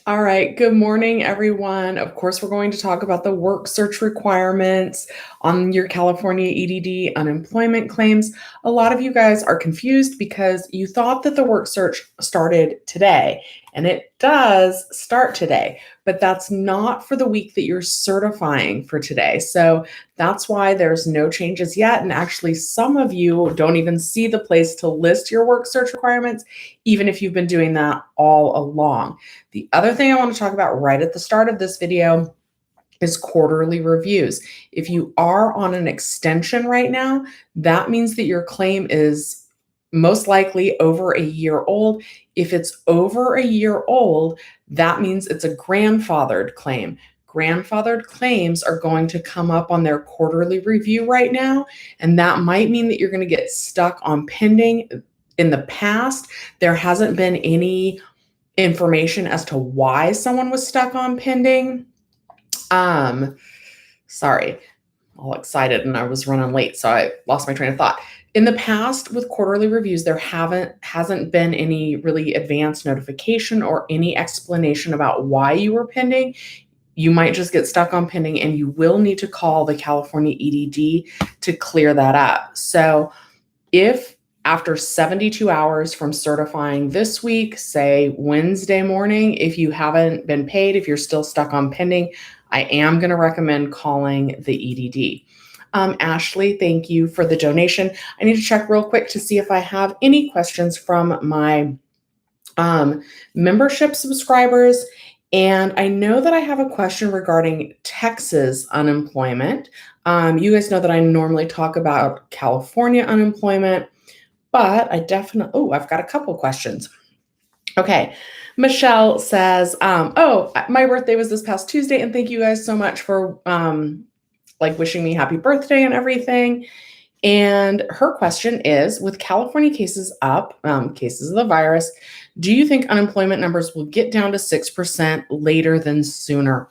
All right. Good morning, everyone. Of course, we're going to talk about the work search requirements on your California EDD unemployment claims. A lot of you guys are confused because you thought that the work search started today, and it does start today, but that's not for the week that you're certifying for today. So that's why there's no changes yet. And actually, some of you don't even see the place to list your work search requirements, even if you've been doing that all along. The other thing I want to talk about right at the start of this video is quarterly reviews. If you are on an extension right now, that means that your claim is most likely over a year old. If it's over a year old, that means it's a grandfathered claim. Grandfathered claims are going to come up on their quarterly review right now, and that might mean that you're going to get stuck on pending. In the past, there hasn't been any information as to why someone was stuck on pending. Sorry, all excited and I was running late, so I lost my train of thought. In the past, with quarterly reviews, there hasn't been any really advanced notification or any explanation about why you were pending. You might just get stuck on pending, and you will need to call the California EDD to clear that up. So if after 72 hours from certifying this week, say Wednesday morning, if you haven't been paid, if you're still stuck on pending, I am going to recommend calling the EDD. Ashley, thank you for the donation. I need to check real quick to see if I have any questions from my membership subscribers. And I know that I have a question regarding Texas unemployment. You guys know that I normally talk about California unemployment, but I definitely, I've got a couple questions. Okay. Michelle says, my birthday was this past Tuesday, and thank you guys so much for wishing me happy birthday and everything. And her question is, with California cases up, cases of the virus, do you think unemployment numbers will get down to 6% later than sooner?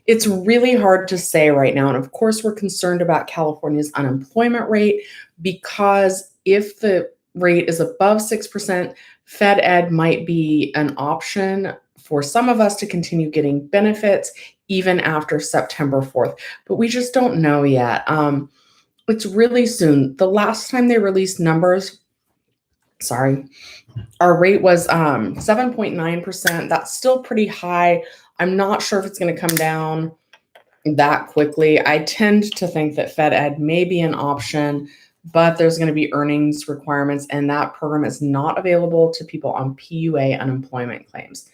It's really hard to say right now. And of course, we're concerned about California's unemployment rate, because if the rate is above 6%, Fed Ed might be an option for some of us to continue getting benefits even after September 4th. But we just don't know yet. It's really soon. The last time they released numbers, our rate was 7.9%. That's still pretty high. I'm not sure if it's going to come down that quickly. I tend to think that Fed Ed may be an option, but there's going to be earnings requirements, and that program is not available to people on PEUY unemployment claims.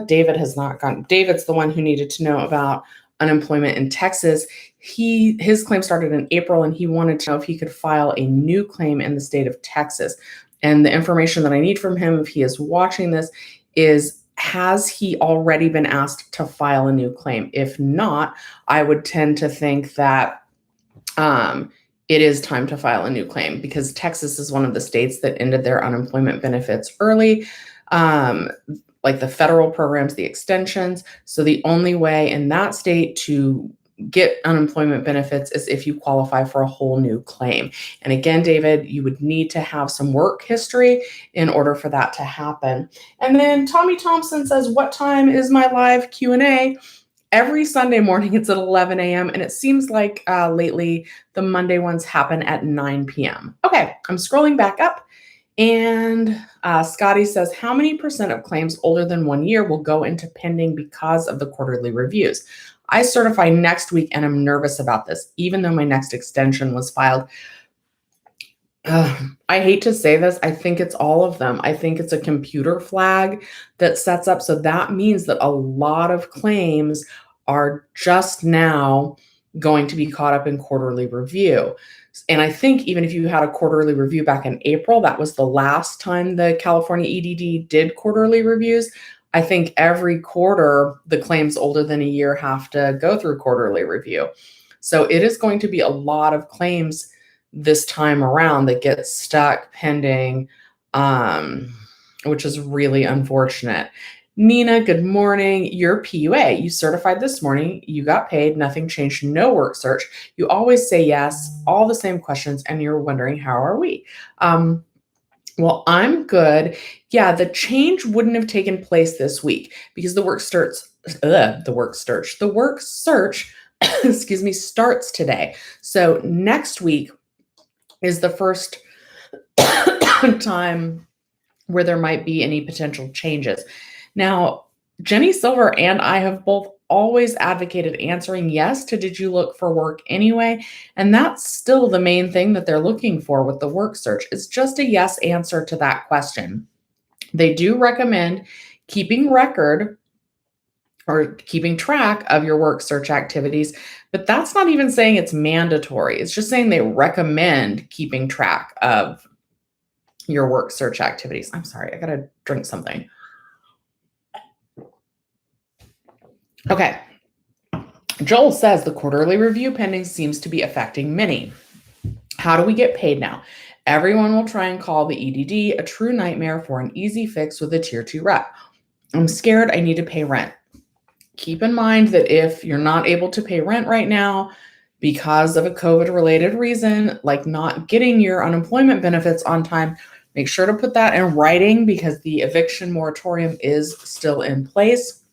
David has not gotten. David's the one who needed to know about unemployment in Texas. His claim started in April, and he wanted to know if he could file a new claim in the state of Texas. And the information that I need from him, if he is watching this, is, has he already been asked to file a new claim? If not, I would tend to think that it is time to file a new claim, because Texas is one of the states that ended their unemployment benefits early, like the federal programs, the extensions. So the only way in that state to get unemployment benefits is if you qualify for a whole new claim. And again, David, you would need to have some work history in order for that to happen. And then Tommy Thompson says, what time is my live Q&A? Every Sunday morning, it's at 11 a.m. And it seems like lately the Monday ones happen at 9 p.m. Okay, I'm scrolling back up. And Scotty says, how many percent of claims older than 1 year will go into pending because of the quarterly reviews? I certify next week, and I'm nervous about this, even though my next extension was filed. I hate to say this. I think it's all of them. I think it's a computer flag that sets up. So that means that a lot of claims are just now going to be caught up in quarterly review. And I think even if you had a quarterly review back in April, that was the last time the California EDD did quarterly reviews. I think every quarter, the claims older than a year have to go through quarterly review. So it is going to be a lot of claims this time around that get stuck pending, which is really unfortunate. Nina, good morning. You're PUA. You certified this morning. You got paid. Nothing changed. No work search. You always say yes, all the same questions, and you're wondering, how are we? Well, I'm good. Yeah, the change wouldn't have taken place this week because the work search, excuse me, starts today. So next week is the first time where there might be any potential changes. Now, Jenny Silver and I have both always advocated answering yes to did you look for work anyway? And that's still the main thing that they're looking for with the work search. It's just a yes answer to that question. They do recommend keeping record or keeping track of your work search activities, but that's not even saying it's mandatory. It's just saying they recommend keeping track of your work search activities. I'm sorry, I gotta drink something. Okay. Joel says the quarterly review pending seems to be affecting many. How do we get paid now? Everyone will try and call the EDD, a true nightmare for an easy fix with a tier 2 rep. I'm scared I need to pay rent. Keep in mind that if you're not able to pay rent right now because of a COVID-related reason, like not getting your unemployment benefits on time, make sure to put that in writing because the eviction moratorium is still in place.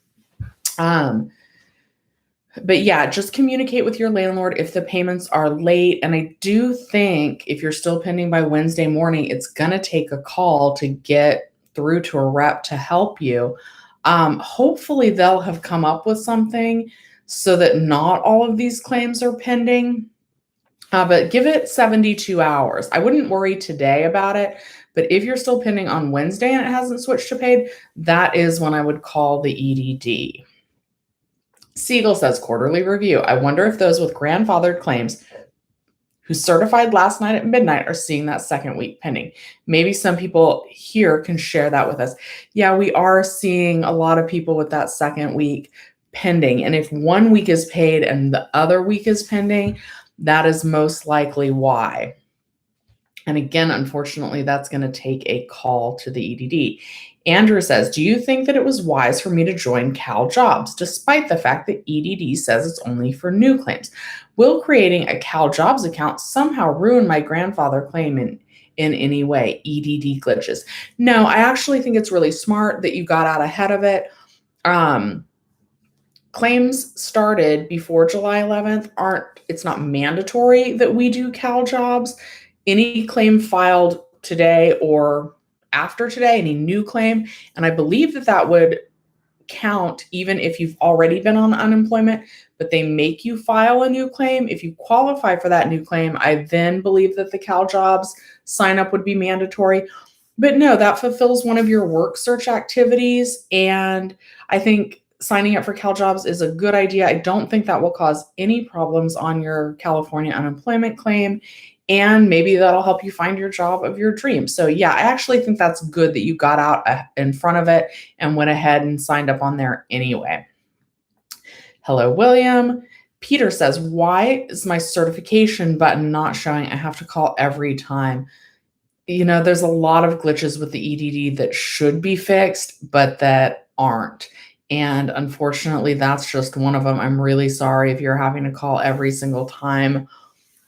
But yeah, just communicate with your landlord if the payments are late. And I do think if you're still pending by Wednesday morning, it's going to take a call to get through to a rep to help you. Hopefully they'll have come up with something so that not all of these claims are pending. But give it 72 hours. I wouldn't worry today about it. But if you're still pending on Wednesday and it hasn't switched to paid, that is when I would call the EDD. Siegel says quarterly review. I wonder if those with grandfathered claims who certified last night at midnight are seeing that second week pending. Maybe some people here can share that with us. Yeah, we are seeing a lot of people with that second week pending. And if 1 week is paid and the other week is pending, that is most likely why. And again, unfortunately, that's going to take a call to the EDD. Andrew says, do you think that it was wise for me to join Cal Jobs, despite the fact that EDD says it's only for new claims? Will creating a Cal Jobs account somehow ruin my grandfather claim in any way? EDD glitches. No, I actually think it's really smart that you got out ahead of it. Claims started before July 11th it's not mandatory that we do Cal Jobs. Any claim filed today or after today, any new claim, and I believe that would count even if you've already been on unemployment, but they make you file a new claim. If you qualify for that new claim, I then believe that the Cal Jobs sign up would be mandatory. But no, that fulfills one of your work search activities, and I think signing up for Cal Jobs is a good idea. I don't think that will cause any problems on your California unemployment claim. And maybe that'll help you find your job of your dreams. So yeah, I actually think that's good that you got out in front of it and went ahead and signed up on there anyway. Hello, William. Peter says, why is my certification button not showing? I have to call every time. You know, there's a lot of glitches with the EDD that should be fixed, but that aren't. And unfortunately, that's just one of them. I'm really sorry if you're having to call every single time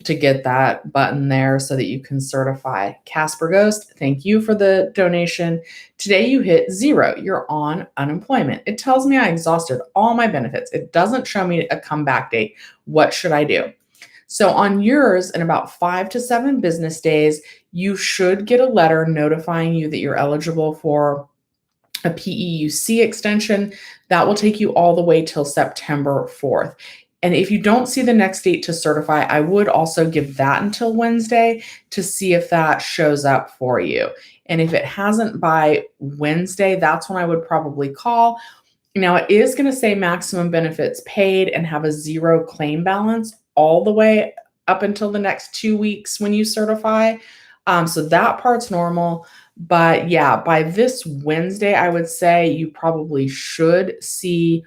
to get that button there so that you can certify. Casper Ghost, thank you for the donation. Today you hit 0. You're on unemployment. It tells me I exhausted all my benefits. It doesn't show me a comeback date. What should I do? So on yours, in about 5 to 7 business days, you should get a letter notifying you that you're eligible for a PEUC extension. That will take you all the way till September 4th. And if you don't see the next date to certify, I would also give that until Wednesday to see if that shows up for you. And if it hasn't by Wednesday, that's when I would probably call. Now, it is going to say maximum benefits paid and have a 0 claim balance all the way up until the next 2 weeks when you certify. So that part's normal. But yeah, by this Wednesday, I would say you probably should see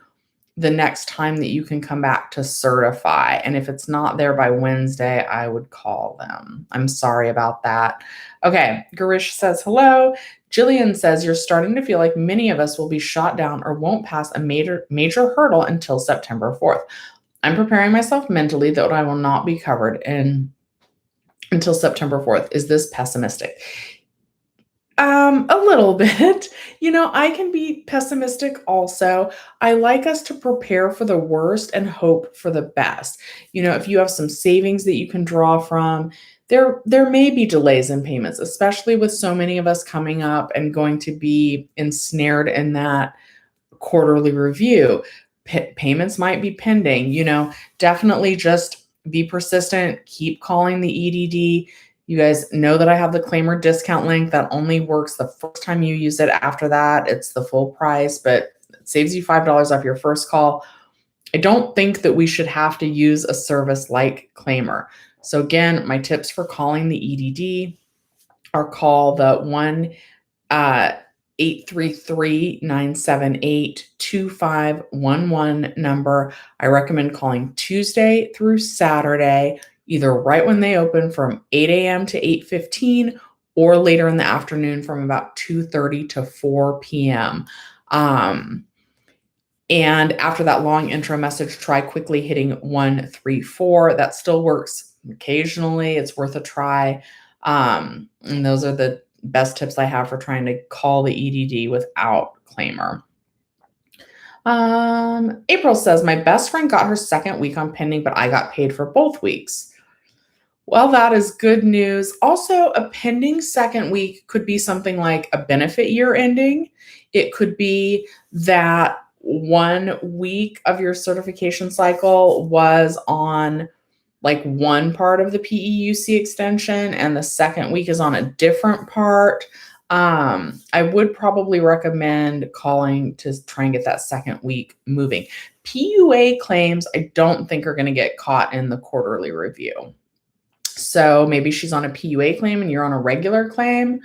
the next time that you can come back to certify. And if it's not there by Wednesday, I would call them. I'm sorry about that. Okay, Garish says, hello. Jillian says, you're starting to feel like many of us will be shot down or won't pass a major hurdle until September 4th. I'm preparing myself mentally that I will not be covered until September 4th. Is this pessimistic? A little bit. I can be pessimistic also. I like us to prepare for the worst and hope for the best. If you have some savings that you can draw from, there may be delays in payments, especially with so many of us coming up and going to be ensnared in that quarterly review. Payments might be pending. Definitely just be persistent, keep calling the EDD. You guys know that I have the Claimyr discount link that only works the first time you use it. After that, it's the full price, but it saves you $5 off your first call. I don't think that we should have to use a service like Claimyr. So again, my tips for calling the EDD are call the 833-978-2511 number. I recommend calling Tuesday through Saturday, either right when they open from 8 a.m. to 8:15 or later in the afternoon from about 2:30 to 4 p.m. And after that long intro message, try quickly hitting 134. That still works occasionally. It's worth a try. And those are the best tips I have for trying to call the EDD without Claimyr. April says, my best friend got her second week on pending, but I got paid for both weeks. Well, that is good news. Also, a pending second week could be something like a benefit year ending. It could be that 1 week of your certification cycle was on like one part of the PEUC extension and the second week is on a different part. I would probably recommend calling to try and get that second week moving. PEUA claims I don't think are going to get caught in the quarterly review. So maybe she's on a PEUA claim and you're on a regular claim.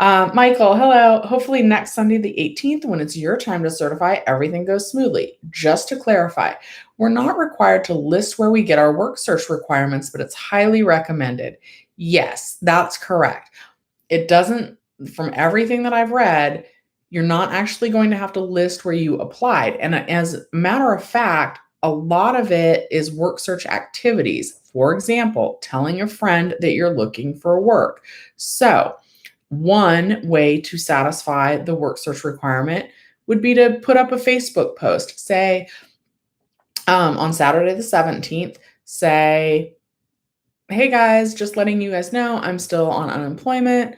Michael, hello. Hopefully next Sunday, the 18th, when it's your time to certify, everything goes smoothly. Just to clarify, we're not required to list where we get our work search requirements, but it's highly recommended. Yes, that's correct. It doesn't, from everything that I've read, you're not actually going to have to list where you applied. And as a matter of fact, a lot of it is work search activities. For example, telling a friend that you're looking for work. So one way to satisfy the work search requirement would be to put up a Facebook post. Say, on Saturday the 17th, say, hey guys, just letting you guys know I'm still on unemployment.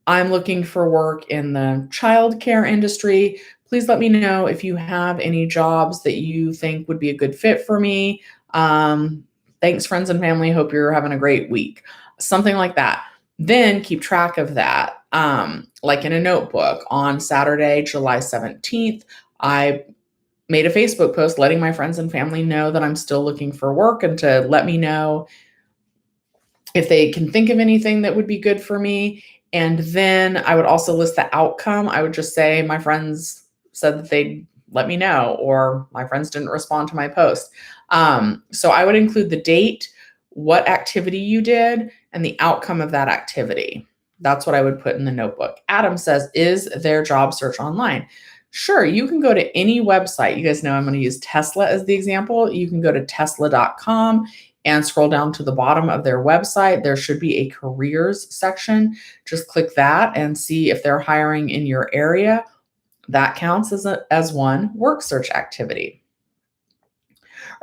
I'm looking for work in the childcare industry. Please let me know if you have any jobs that you think would be a good fit for me. Thanks, friends and family. Hope you're having a great week. Something like that. Then keep track of that. Like in a notebook. On Saturday, July 17th, I made a Facebook post letting my friends and family know that I'm still looking for work and to let me know if they can think of anything that would be good for me. And then I would also list the outcome. I would just say my friends said that they'd let me know, or my friends didn't respond to my post. So I would include the date, what activity you did, and the outcome of that activity. That's what I would put in the notebook. Adam says, is there job search online? Sure, you can go to any website. You guys know I'm going to use Tesla as the example. You can go to tesla.com and scroll down to the bottom of their website. There should be a careers section. Just click that and see if they're hiring in your area. That counts as one work search activity.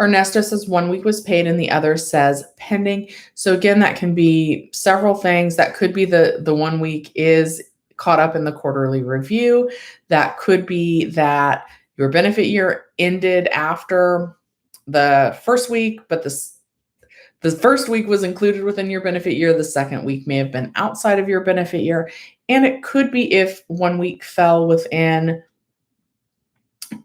Ernesto says 1 week was paid and the other says pending. So again, that can be several things. That could be the 1 week is caught up in the quarterly review. That could be that your benefit year ended after the first week, but the first week was included within your benefit year. The second week may have been outside of your benefit year. And it could be if 1 week fell within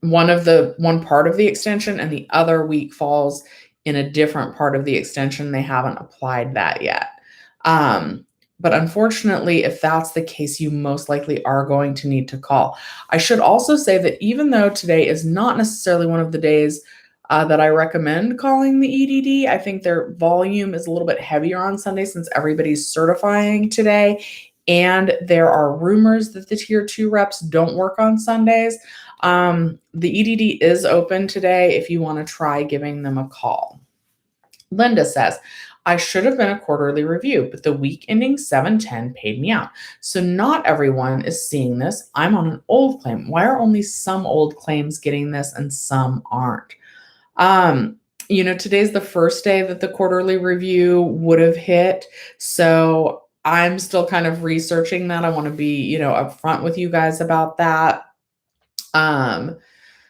one part of the extension and the other week falls in a different part of the extension. They haven't applied that yet. But unfortunately, if that's the case, you most likely are going to need to call. I should also say that even though today is not necessarily one of the days that I recommend calling the EDD, I think their volume is a little bit heavier on Sunday since everybody's certifying today. And there are rumors that the tier 2 reps don't work on Sundays. The EDD is open today if you want to try giving them a call. Linda says, I should have been a quarterly review, but the week ending 7/10 paid me out. So not everyone is seeing this. I'm on an old claim. Why are only some old claims getting this and some aren't? Today's the first day that the quarterly review would have hit. So I'm still kind of researching that. I want to be, upfront with you guys about that.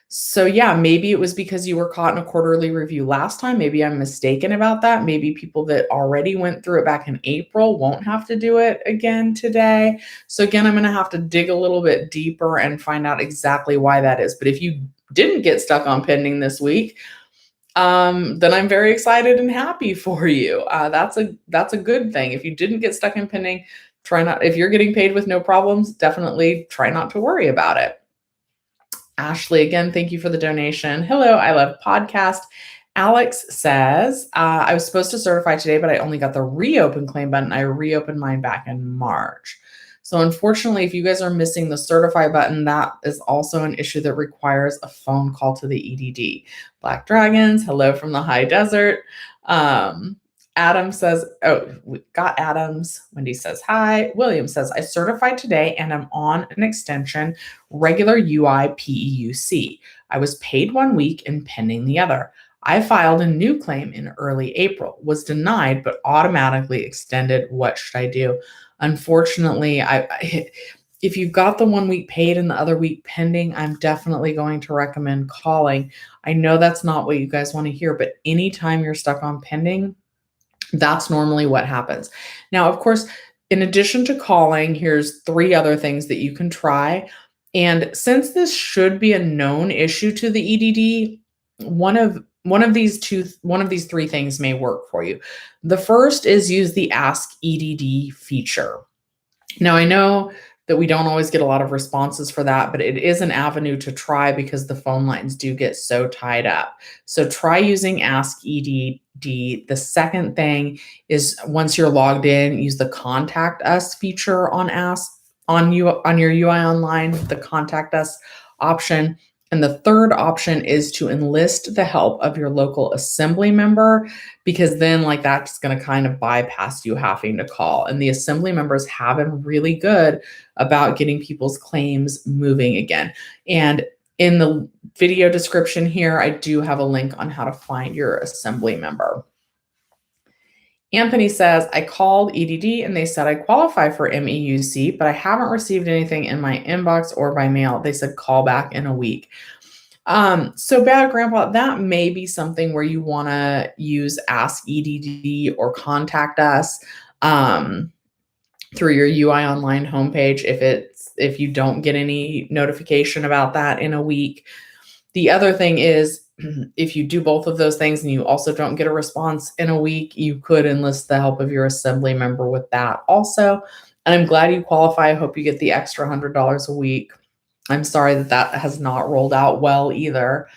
So yeah, maybe it was because you were caught in a quarterly review last time. Maybe I'm mistaken about that. Maybe people that already went through it back in April won't have to do it again today. So again, I'm going to have to dig a little bit deeper and find out exactly why that is. But if you didn't get stuck on pending this week, then I'm very excited and happy for you. That's a good thing. If you didn't get stuck in pending, if you're getting paid with no problems, definitely try not to worry about it. Ashley, again, thank you for the donation. Hello, I love podcast. Alex says, I was supposed to certify today, but I only got the reopen claim button. I reopened mine back in March. So unfortunately, if you guys are missing the certify button, that is also an issue that requires a phone call to the EDD. Black Dragons, hello from the high desert. Adam says, we got Adams. Wendy says, hi. William says, I certified today and I'm on an extension, regular UI PEUC. I was paid 1 week and pending the other. I filed a new claim in early April, was denied, but automatically extended. What should I do? Unfortunately, if you've got the 1 week paid and the other week pending, I'm definitely going to recommend calling. I know that's not what you guys want to hear, but anytime you're stuck on pending, that's normally what happens. Now, of course, in addition to calling, here's 3 other things that you can try. And since this should be a known issue to the EDD, one of these 3 things may work for you. The first is use the Ask EDD feature. Now, I know that we don't always get a lot of responses for that, but it is an avenue to try because the phone lines do get so tied up. So try using Ask EDD. The second thing is once you're logged in, use the Contact Us feature on your UI Online, the Contact Us option. And the third option is to enlist the help of your local assembly member, because then that's going to kind of bypass you having to call. And the assembly members have been really good about getting people's claims moving again. And in the video description here, I do have a link on how to find your assembly member. Anthony says, I called EDD and they said I qualify for MEUC, but I haven't received anything in my inbox or by mail. They said call back in a week. So Bad Grandpa, that may be something where you want to use Ask EDD or Contact Us through your UI Online homepage if you don't get any notification about that in a week. The other thing is, if you do both of those things and you also don't get a response in a week, you could enlist the help of your assembly member with that also. And I'm glad you qualify. I hope you get the extra $100 a week. I'm sorry that has not rolled out well either.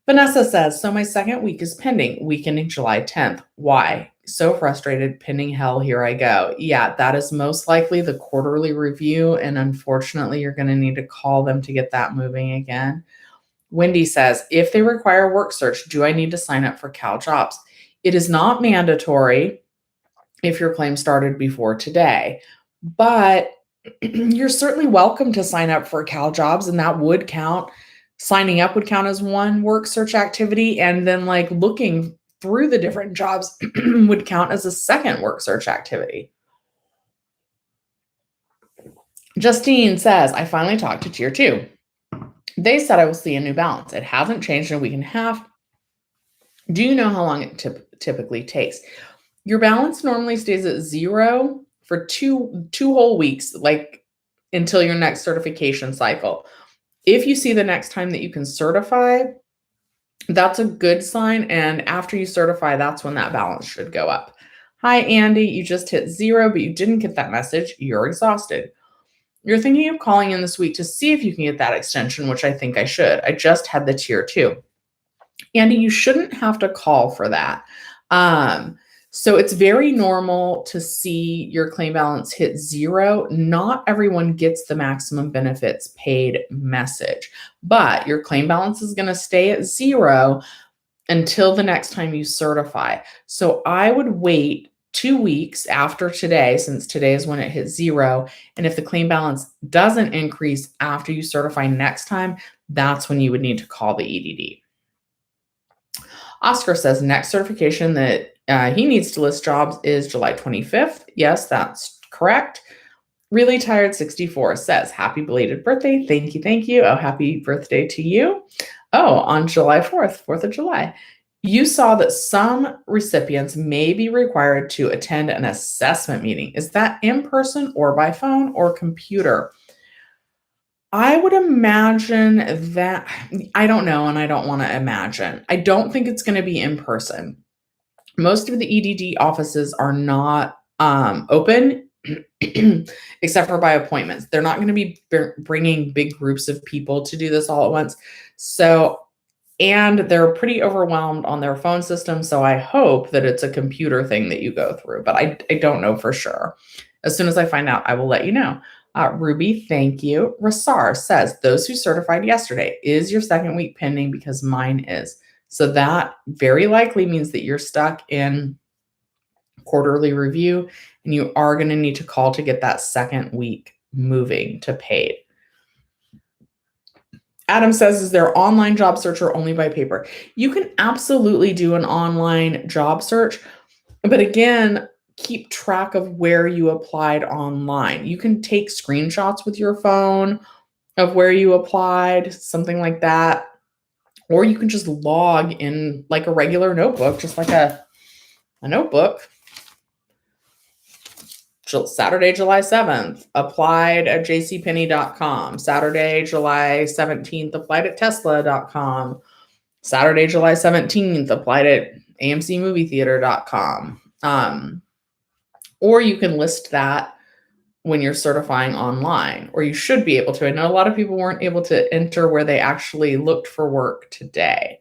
Vanessa says, so my second week is pending, week ending July 10th. Why? So frustrated, pending hell, here I go. Yeah, that is most likely the quarterly review. And unfortunately, you're going to need to call them to get that moving again. Wendy says, if they require work search, do I need to sign up for Cal Jobs? It is not mandatory if your claim started before today, but you're certainly welcome to sign up for Cal Jobs, and that would count. Signing up would count as one work search activity, and then looking through the different jobs would count as a second work search activity. Justine says, I finally talked to Tier 2. They said I will see a new balance. It hasn't changed in a week and a half. Do you know how long it typically takes? Your balance normally stays at 0 for two whole weeks, until your next certification cycle. If you see the next time that you can certify, that's a good sign. And after you certify, that's when that balance should go up. Hi, Andy. You just hit 0, but you didn't get that message. You're exhausted. You're thinking of calling in this week to see if you can get that extension, which I think I should. I just had the Tier 2. Andy, you shouldn't have to call for that. So it's very normal to see your claim balance hit 0. Not everyone gets the maximum benefits paid message, but your claim balance is going to stay at 0 until the next time you certify. So I would wait 2 weeks after today, since today is when it hits 0. And if the claim balance doesn't increase after you certify next time, that's when you would need to call the EDD. Oscar says next certification that he needs to list jobs is July 25th. Yes, that's correct. Really Tired 64 says, happy belated birthday. Thank you. Thank you. Oh, happy birthday to you. Oh, on July 4th, 4th of July. You saw that some recipients may be required to attend an assessment meeting. Is that in person or by phone or computer? I would imagine that, I don't know, and I don't want to imagine. I don't think it's going to be in person. Most of the EDD offices are not open except for by appointments. They're not going to be bringing big groups of people to do this all at once. So, and they're pretty overwhelmed on their phone system. So I hope that it's a computer thing that you go through, but I don't know for sure. As soon as I find out, I will let you know. Ruby, thank you. Rasar says, those who certified yesterday, is your second week pending? Because mine is. So that very likely means that you're stuck in quarterly review and you are going to need to call to get that second week moving to paid. Adam says, is there online job search or only by paper? You can absolutely do an online job search, but again, keep track of where you applied online. You can take screenshots with your phone of where you applied, something like that. Or you can just log in like a regular notebook, just like a notebook. Saturday, July 7th, applied at jcpenney.com. Saturday, July 17th, applied at tesla.com. Saturday, July 17th, applied at amcmovietheater.com. Or you can list that when you're certifying online, or you should be able to. I know a lot of people weren't able to enter where they actually looked for work today.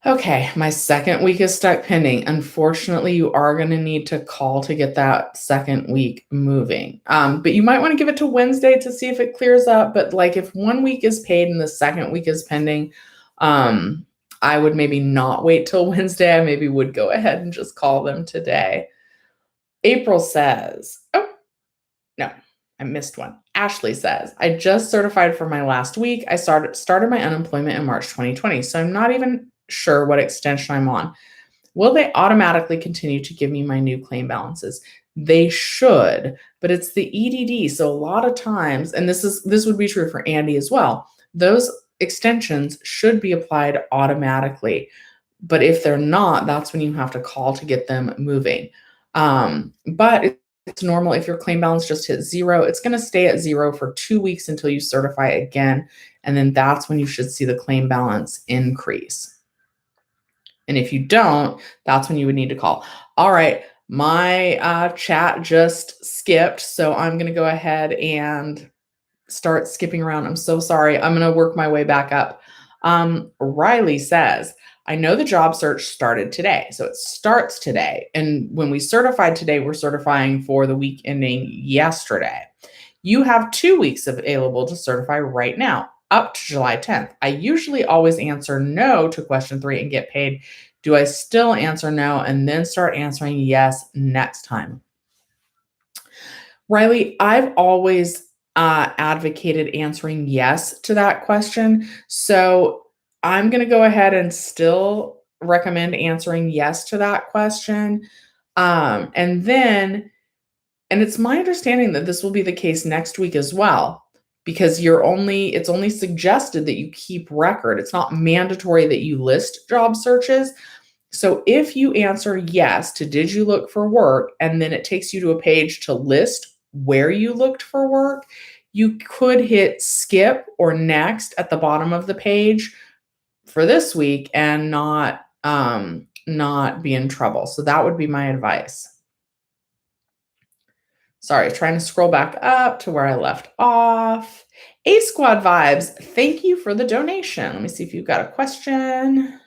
Okay, my second week is stuck pending. Unfortunately, you are going to need to call to get that second week moving. But you might want to give it to Wednesday to see if it clears up. But like if 1 week is paid and the second week is pending, I would maybe not wait till Wednesday. I maybe would go ahead and just call them today. April says, oh, no, I missed one. Ashley says, I just certified for my last week. I started my unemployment in March 2020, so I'm not even sure what extension I'm on. Will they automatically continue to give me my new claim balances? They should, but it's the EDD. So a lot of times, and this would be true for Andy as well, those extensions should be applied automatically. But if they're not, that's when you have to call to get them moving. But it's normal if your claim balance just hit 0, it's going to stay at 0 for 2 weeks until you certify again. And then that's when you should see the claim balance increase. And if you don't, that's when you would need to call. All right, my chat just skipped, so I'm going to go ahead and start skipping around. I'm so sorry. I'm going to work my way back up. Riley says, I know the job search started today. So it starts today. And when we certified today, we're certifying for the week ending yesterday. You have 2 weeks available to certify right now, up to July 10th. I usually always answer no to question 3 and get paid. Do I still answer no and then start answering yes next time? Riley, I've always advocated answering yes to that question. So I'm going to go ahead and still recommend answering yes to that question. And it's my understanding that this will be the case next week as well, because it's only suggested that you keep record. It's not mandatory that you list job searches. So if you answer yes to did you look for work, and then it takes you to a page to list where you looked for work, you could hit skip or next at the bottom of the page for this week and not be in trouble. So that would be my advice. Sorry, trying to scroll back up to where I left off. A Squad Vibes, thank you for the donation. Let me see if you've got a question.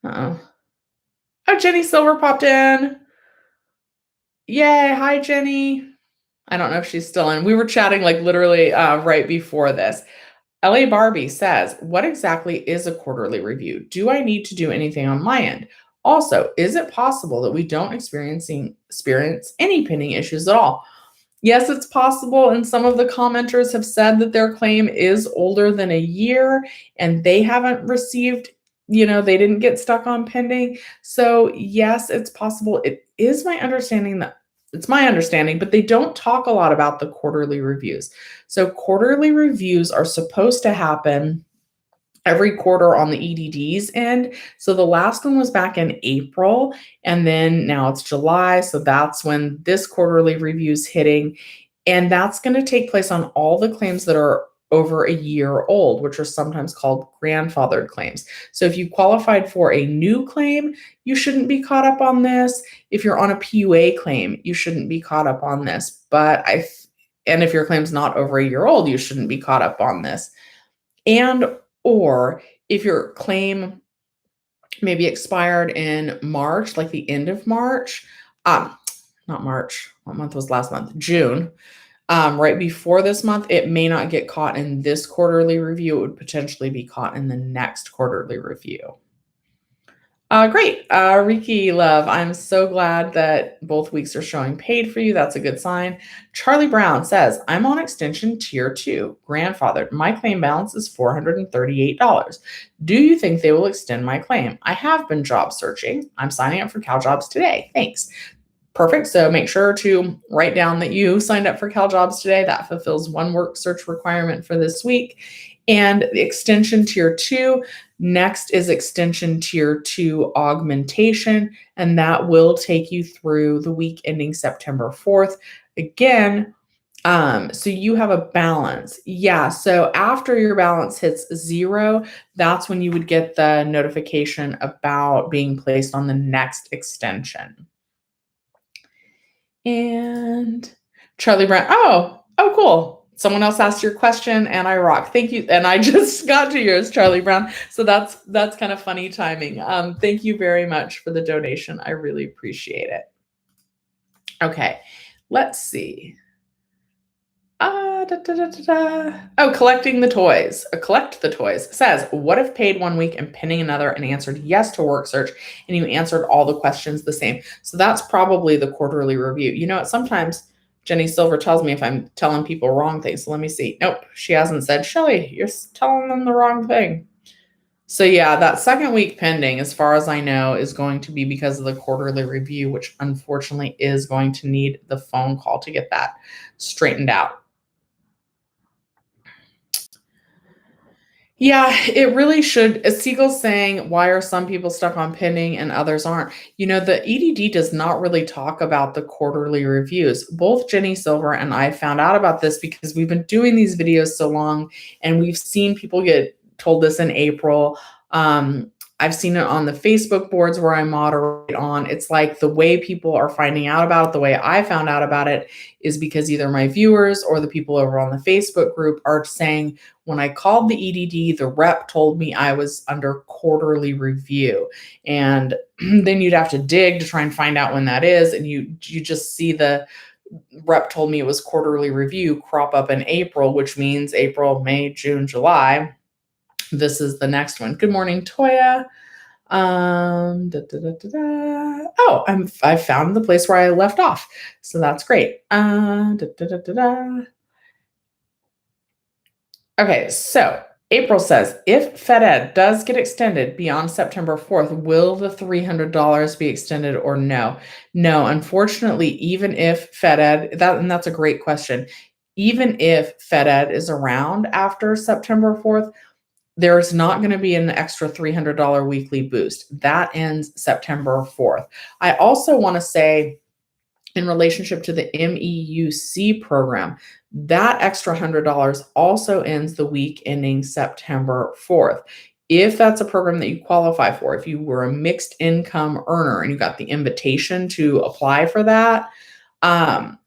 Uh-oh. Oh, Jenny Silver popped in. Yay, hi, Jenny. I don't know if she's still in. We were chatting like literally right before this. LA Barbie says, what exactly is a quarterly review? Do I need to do anything on my end? Also, is it possible that we don't experience any pending issues at all? Yes, it's possible. And some of the commenters have said that their claim is older than a year and they haven't received, they didn't get stuck on pending. So, yes, it's possible. It's my understanding, but they don't talk a lot about the quarterly reviews. So, quarterly reviews are supposed to happen every quarter on the EDD's end. So the last one was back in April, and then now it's July. So that's when this quarterly review is hitting. And that's going to take place on all the claims that are over a year old, which are sometimes called grandfathered claims. So if you qualified for a new claim, you shouldn't be caught up on this. If you're on a PEUA claim, you shouldn't be caught up on this. And if your claim's not over a year old, you shouldn't be caught up on this. And or if your claim maybe expired in March, like the end of March, not March, what month was last month? June. Right before this month, it may not get caught in this quarterly review. It would potentially be caught in the next quarterly review. Great. Riki Love, I'm so glad that both weeks are showing paid for you. That's a good sign. Charlie Brown says, I'm on extension tier 2, grandfathered. My claim balance is $438. Do you think they will extend my claim? I have been job searching. I'm signing up for CalJobs today. Thanks. Perfect. So make sure to write down that you signed up for CalJobs today. That fulfills one work search requirement for this week. And the extension tier 2, next is extension tier 2 augmentation, and that will take you through the week ending September 4th. Again, so you have a balance. Yeah, so after your balance hits 0, that's when you would get the notification about being placed on the next extension. And Charlie Brown, oh, cool. Someone else asked your question and I rock. Thank you. And I just got to yours, Charlie Brown. So that's kind of funny timing. Thank you very much for the donation. I really appreciate it. Okay, let's see. Collecting the toys. Collect the toys says, what if paid 1 week and pending another and answered yes to work search and you answered all the questions the same? So that's probably the quarterly review. You know what? Sometimes Jenny Silver tells me if I'm telling people wrong things. So let me see. Nope, she hasn't said, Shelly, you're telling them the wrong thing. So yeah, that second week pending, as far as I know, is going to be because of the quarterly review, which unfortunately is going to need the phone call to get that straightened out. Yeah, it really should. As Siegel's saying, why are some people stuck on pending and others aren't? The EDD does not really talk about the quarterly reviews. Both Jenny Silver and I found out about this because we've been doing these videos so long and we've seen people get told this in April. I've seen it on the Facebook boards where I moderate on. It's like the way people are finding out about it, the way I found out about it is because either my viewers or the people over on the Facebook group are saying, when I called the EDD, the rep told me I was under quarterly review. And then you'd have to dig to try and find out when that is. And you just see the rep told me it was quarterly review crop up in April, which means April, May, June, July. This is the next one. Good morning, Toya. I found the place where I left off. So that's great. Okay, so April says, if FedEd does get extended beyond September 4th, will the $300 be extended or no? No, unfortunately, even if FedEd, and that's a great question, even if FedEd is around after September 4th, there's not going to be an extra $300 weekly boost. That ends September 4th. I also want to say, in relationship to the MEUC program, that extra $100 also ends the week ending September 4th. If that's a program that you qualify for, if you were a mixed income earner and you got the invitation to apply for that,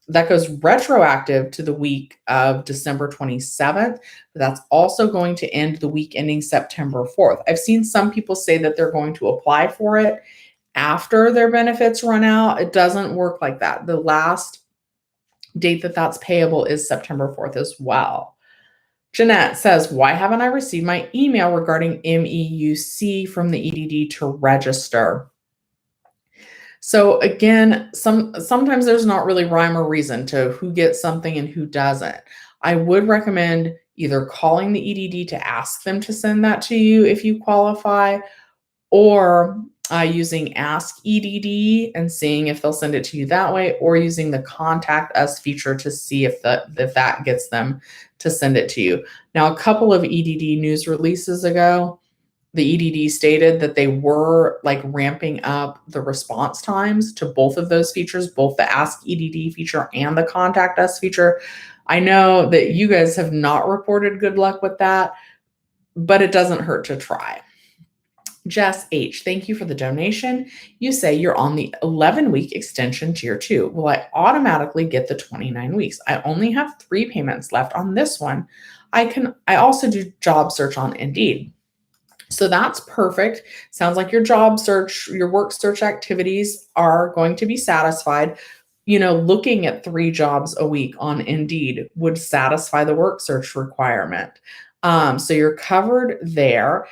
that goes retroactive to the week of December 27th. But that's also going to end the week ending September 4th. I've seen some people say that they're going to apply for it after their benefits run out. It doesn't work like that. The last date that that's payable is September 4th as well. Jeanette says, why haven't I received my email regarding MEUC from the EDD to register? So again, sometimes there's not really rhyme or reason to who gets something and who doesn't. I would recommend either calling the EDD to ask them to send that to you if you qualify, or using Ask EDD and seeing if they'll send it to you that way, or using the Contact Us feature to see if that gets them to send it to you. Now, a couple of EDD news releases ago, the EDD stated that they were like ramping up the response times to both of those features, both the Ask EDD feature and the Contact Us feature. I know that you guys have not reported good luck with that, but it doesn't hurt to try. Jess H, thank you for the donation. You say you're on the 11-week extension tier 2. Will I automatically get the 29 weeks? I only have 3 payments left on this one. I also do job search on Indeed. So that's perfect. Sounds like your job search, your work search activities are going to be satisfied. Looking at 3 jobs a week on Indeed would satisfy the work search requirement. So you're covered there.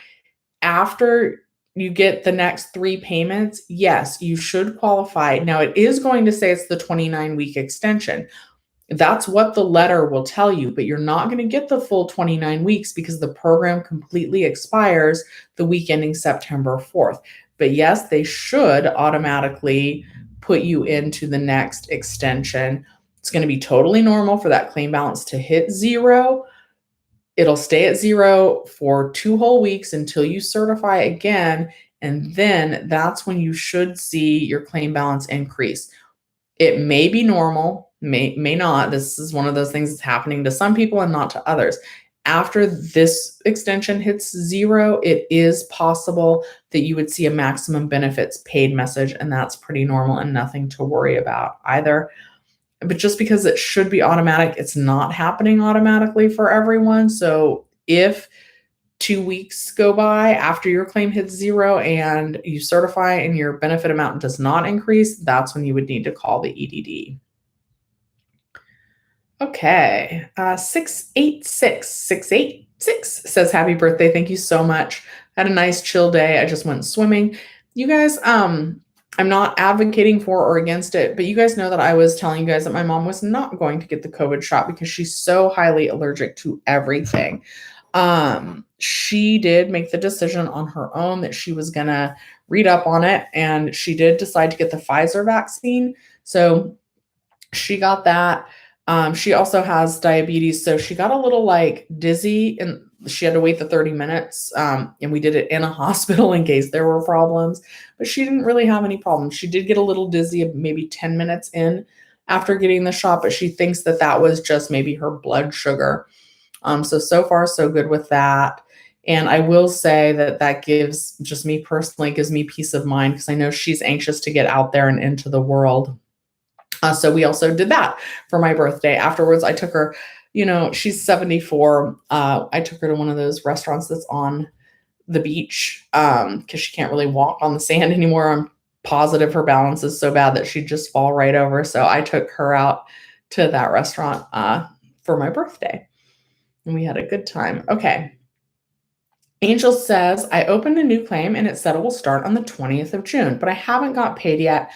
After you get the next 3 payments, yes, you should qualify. Now, it is going to say it's the 29-week extension. That's what the letter will tell you, but you're not going to get the full 29 weeks because the program completely expires the week ending September 4th. But yes, they should automatically put you into the next extension. It's going to be totally normal for that claim balance to hit 0. It'll stay at 0 for 2 whole weeks until you certify again, and then that's when you should see your claim balance increase. It may be normal, may not. This is one of those things that's happening to some people and not to others. After this extension hits 0, it is possible that you would see a maximum benefits paid message, and that's pretty normal and nothing to worry about either. But just because it should be automatic, it's not happening automatically for everyone. So if 2 weeks go by after your claim hits 0 and you certify and your benefit amount does not increase, that's when you would need to call the EDD. Okay, 686 says, happy birthday. Thank you so much. Had a nice chill day. I just went swimming. You guys, I'm not advocating for or against it, but you guys know that I was telling you guys that my mom was not going to get the COVID shot because she's so highly allergic to everything. She did make the decision on her own that she was going to read up on it, and she did decide to get the Pfizer vaccine. So she got that. She also has diabetes, so she got a little dizzy, and she had to wait the 30 minutes. And we did it in a hospital in case there were problems, but she didn't really have any problems. She did get a little dizzy maybe 10 minutes in after getting the shot, but she thinks that was just maybe her blood sugar. So far, so good with that. And I will say that gives, just me personally, gives me peace of mind because I know she's anxious to get out there and into the world. So we also did that for my birthday. Afterwards, I took her, she's 74. I took her to one of those restaurants that's on the beach because she can't really walk on the sand anymore. I'm positive her balance is so bad that she'd just fall right over. So I took her out to that restaurant for my birthday, and we had a good time. Okay. Angel says, I opened a new claim and it said it will start on the 20th of June, but I haven't got paid yet.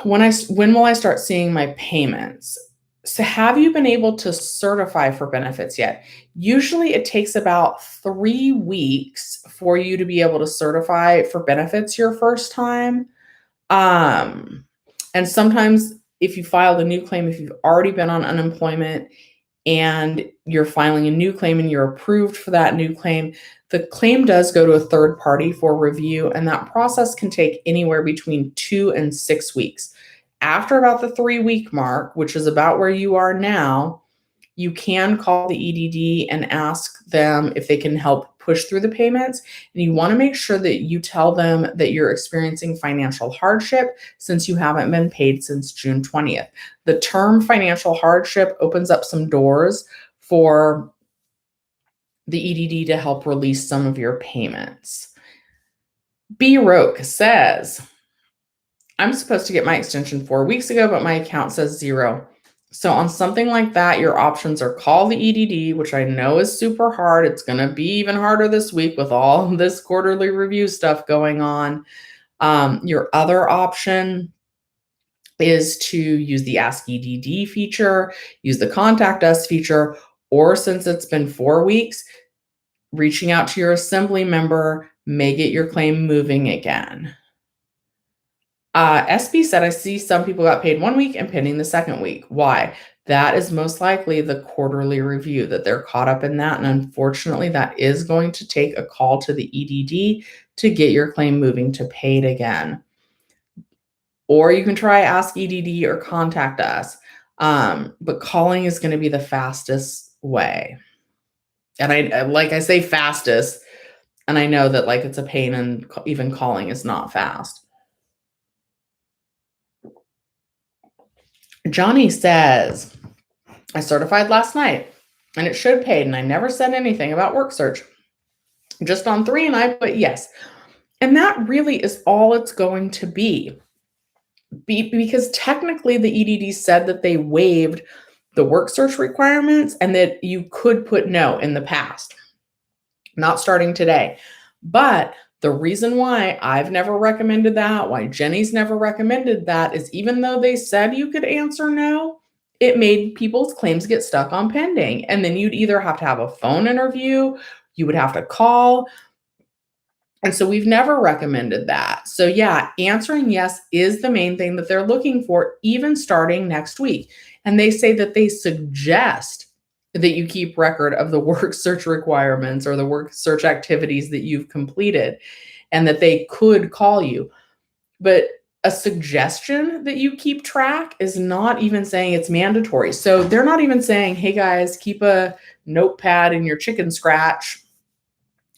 When will I start seeing my payments? So have you been able to certify for benefits yet? Usually it takes about 3 weeks for you to be able to certify for benefits your first time. And sometimes if you filed a new claim, if you've already been on unemployment and you're filing a new claim and you're approved for that new claim, the claim does go to a third party for review, and that process can take anywhere between 2 and 6 weeks. After about the 3-week mark, which is about where you are now, you can call the EDD and ask them if they can help push through the payments. And you want to make sure that you tell them that you're experiencing financial hardship since you haven't been paid since June 20th. The term financial hardship opens up some doors for the EDD to help release some of your payments. B. Roke says, I'm supposed to get my extension 4 weeks ago, but my account says 0. So on something like that, your options are call the EDD, which I know is super hard. It's going to be even harder this week with all this quarterly review stuff going on. Your other option is to use the Ask EDD feature, use the Contact Us feature, or since it's been 4 weeks, reaching out to your assembly member may get your claim moving again. SB said, I see some people got paid 1 week and pending the second week. Why? That is most likely the quarterly review, that they're caught up in that. And unfortunately, that is going to take a call to the EDD to get your claim moving to paid again. Or you can try Ask EDD or Contact Us. But calling is going to be the fastest way. And I say fastest, and I know that like it's a pain and even calling is not fast. Johnny says, I certified last night and it showed paid, and I never said anything about work search. Just on 3, and I put yes. And that really is all it's going to be. Because technically the EDD said that they waived the work search requirements and that you could put no in the past, not starting today. But the reason why I've never recommended that, why Jenny's never recommended that, is even though they said you could answer no, it made people's claims get stuck on pending. And then you'd either have to have a phone interview, you would have to call. And so we've never recommended that. So yeah, answering yes is the main thing that they're looking for, even starting next week. And they say that they suggest that you keep record of the work search requirements or the work search activities that you've completed, and that they could call you. But a suggestion that you keep track is not even saying it's mandatory. So they're not even saying, hey guys, keep a notepad in your chicken scratch,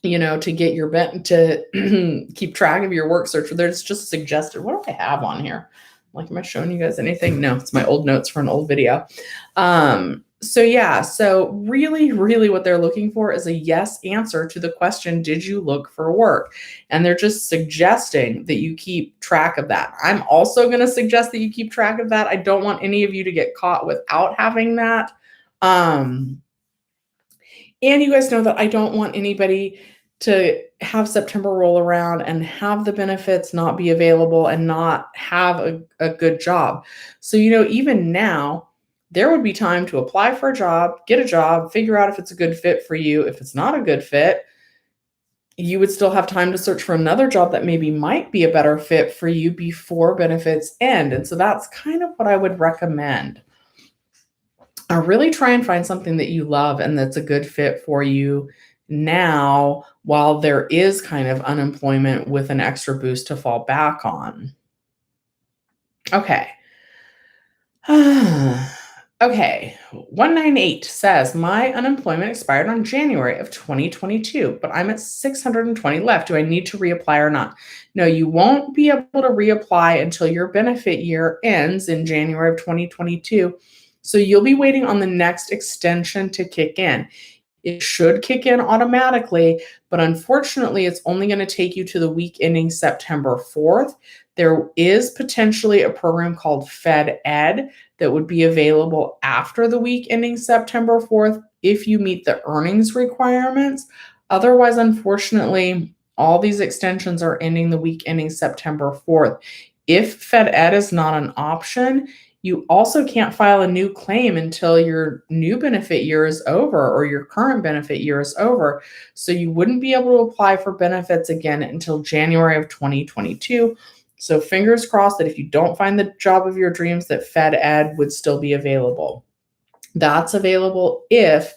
to get your to keep track of your work search. There's just suggested. What do I have on here? Like, am I showing you guys anything? No, it's my old notes for an old video. So yeah, so really, really what they're looking for is a yes answer to the question, did you look for work? And they're just suggesting that you keep track of that. I'm also going to suggest that you keep track of that. I don't want any of you to get caught without having that. And you guys know that I don't want anybody to have September roll around and have the benefits not be available and not have a good job. So, even now, there would be time to apply for a job, get a job, figure out if it's a good fit for you. If it's not a good fit, you would still have time to search for another job that maybe might be a better fit for you before benefits end. And so that's kind of what I would recommend. Really try and find something that you love and that's a good fit for you now, while there is kind of unemployment with an extra boost to fall back on. Okay. Okay. 198 says, my unemployment expired on January of 2022, but I'm at 620 left. Do I need to reapply or not? No, you won't be able to reapply until your benefit year ends in January of 2022. So you'll be waiting on the next extension to kick in. It should kick in automatically, but unfortunately, it's only going to take you to the week ending September 4th. There is potentially a program called Ed that would be available after the week ending September 4th if you meet the earnings requirements. Otherwise, unfortunately, all these extensions are ending the week ending September 4th. If Ed is not an option, you also can't file a new claim until your new benefit year is over or your current benefit year is over. So you wouldn't be able to apply for benefits again until January of 2022. So fingers crossed that if you don't find the job of your dreams, that Ed would still be available. That's available if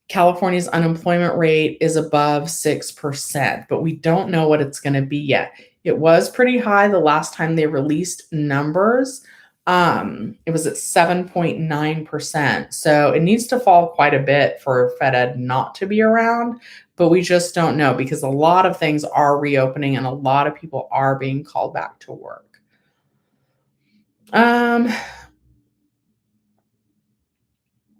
California's unemployment rate is above 6%, but we don't know what it's going to be yet. It was pretty high the last time they released numbers. It was at 7.9%. So it needs to fall quite a bit for Ed not to be around, but we just don't know because a lot of things are reopening and a lot of people are being called back to work.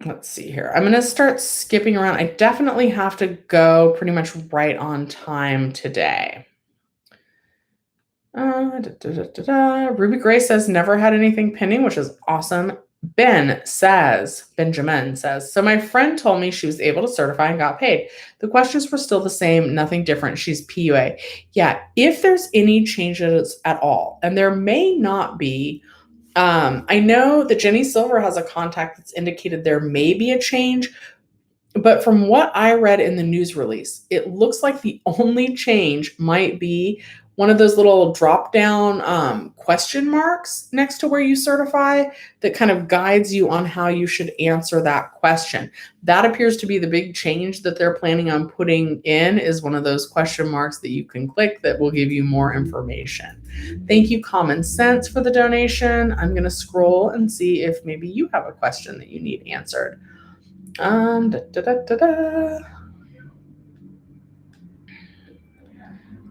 Let's see here. I'm going to start skipping around. I definitely have to go pretty much right on time today. Ruby Gray says never had anything pending, which is awesome. Benjamin says, so my friend told me she was able to certify and got paid. The questions were still the same, nothing different. She's PEUA. Yeah, if there's any changes at all, and there may not be, I know that Jenny Silver has a contact that's indicated there may be a change, but from what I read in the news release, it looks like the only change might be one of those little drop down question marks next to where you certify that kind of guides you on how you should answer that question. That appears to be the big change that they're planning on putting in, is one of those question marks that you can click that will give you more information. Thank you, Common Sense, for the donation. I'm going to scroll and see if maybe you have a question that you need answered.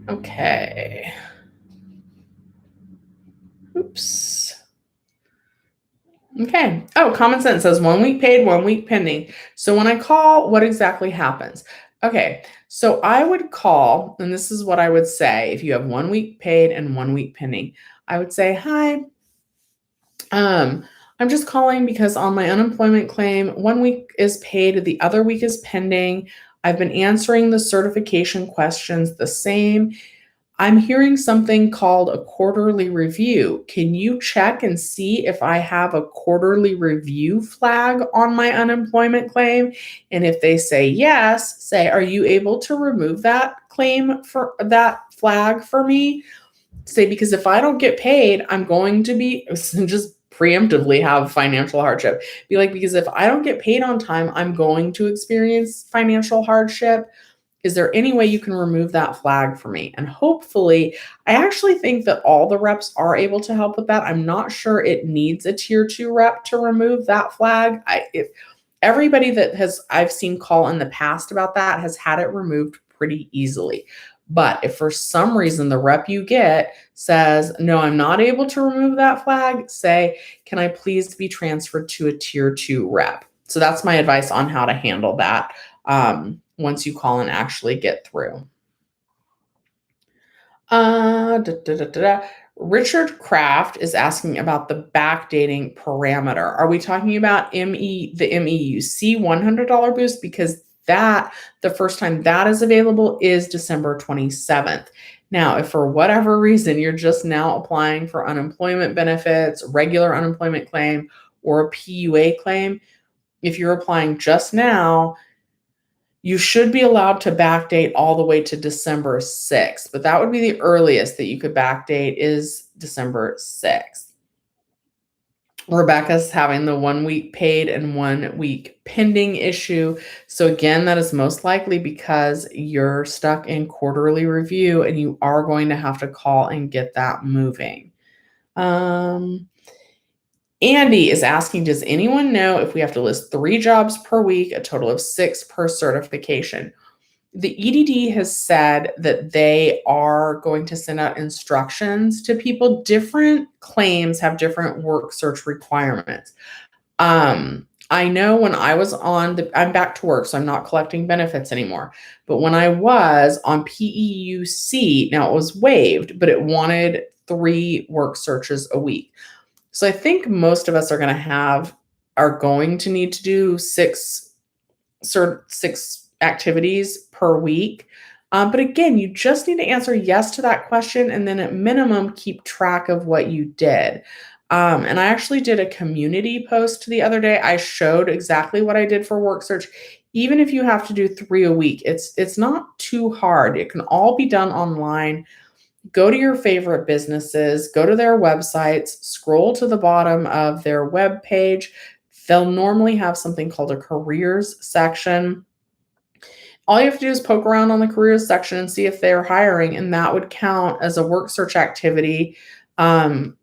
Okay. Oops. Okay. Oh, Common Sense says 1 week paid, 1 week pending. So when I call, what exactly happens? Okay. So I would call, and this is what I would say if you have 1 week paid and 1 week pending. I would say, hi, I'm just calling because on my unemployment claim, 1 week is paid, the other week is pending. I've been answering the certification questions the same. I'm hearing something called a quarterly review. Can you check and see if I have a quarterly review flag on my unemployment claim? And if they say yes, say, are you able to remove that claim for that flag for me? Say, because if I don't get paid, I'm going to be just preemptively have financial hardship. Be like, because if I don't get paid on time, I'm going to experience financial hardship. Is there any way you can remove that flag for me? And hopefully, I actually think that all the reps are able to help with that. I'm not sure it needs a tier 2 rep to remove that flag. If everybody that I've seen call in the past about that has had it removed pretty easily. But if for some reason the rep you get says, no, I'm not able to remove that flag, say, can I please be transferred to a tier 2 rep? So that's my advice on how to handle that once you call and actually get through. Richard Kraft is asking about the backdating parameter. Are we talking about the MEUC $100 boost? Because that, the first time that is available is December 27th. Now, if for whatever reason you're just now applying for unemployment benefits, regular unemployment claim, or a PUA claim, if you're applying just now, you should be allowed to backdate all the way to December 6th, but that would be the earliest that you could backdate is December 6th. Rebecca's having the 1 week paid and 1 week pending issue. So again, that is most likely because you're stuck in quarterly review and you are going to have to call and get that moving. Andy is asking, does anyone know if we have to list 3 jobs per week, a total of 6 per certification? The EDD has said that they are going to send out instructions to people. Different claims have different work search requirements. I know when I was on I'm back to work, so I'm not collecting benefits anymore. But when I was on PEUC, now it was waived, but it wanted 3 work searches a week. So I think most of us are going to need to do 6 activities per week. But again, you just need to answer yes to that question and then at minimum keep track of what you did. And I actually did a community post the other day. I showed exactly what I did for work search. Even if you have to do 3 a week, it's not too hard. It can all be done online. Go to your favorite businesses, go to their websites, scroll to the bottom of their web page. They'll normally have something called a careers section. All you have to do is poke around on the careers section and see if they're hiring, and that would count as a work search activity. So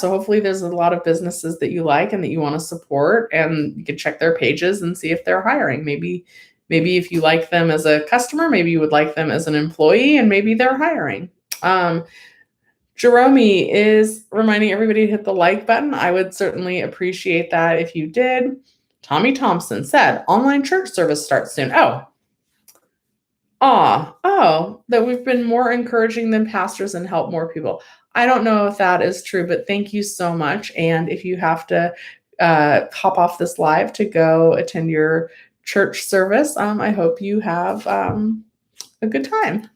hopefully there's a lot of businesses that you like and that you want to support, and you can check their pages and see if they're hiring. Maybe if you like them as a customer, maybe you would like them as an employee, and maybe they're hiring. Jerome is reminding everybody to hit the like button. I would certainly appreciate that if you did. Tommy Thompson said, online church service starts soon. That we've been more encouraging than pastors and help more people. I don't know if that is true, but thank you so much. And if you have to hop off this live to go attend your church service, I hope you have a good time.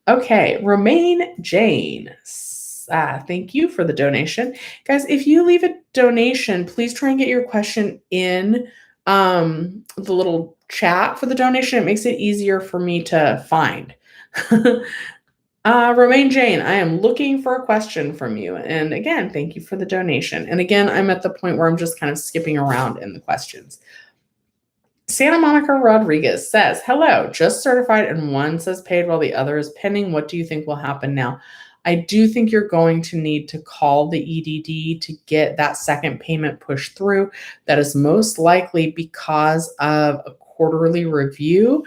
Okay, Romaine Jane. Thank you for the donation. Guys, if you leave a donation, please try and get your question in the little chat for the donation. It makes it easier for me to find. Romaine Jane, I am looking for a question from you. And again, thank you for the donation. And again, I'm at the point where I'm just kind of skipping around in the questions. Santa Monica Rodriguez says, hello, just certified and one says paid while the other is pending. What do you think will happen now? I do think you're going to need to call the EDD to get that second payment pushed through. That is most likely because of a quarterly review.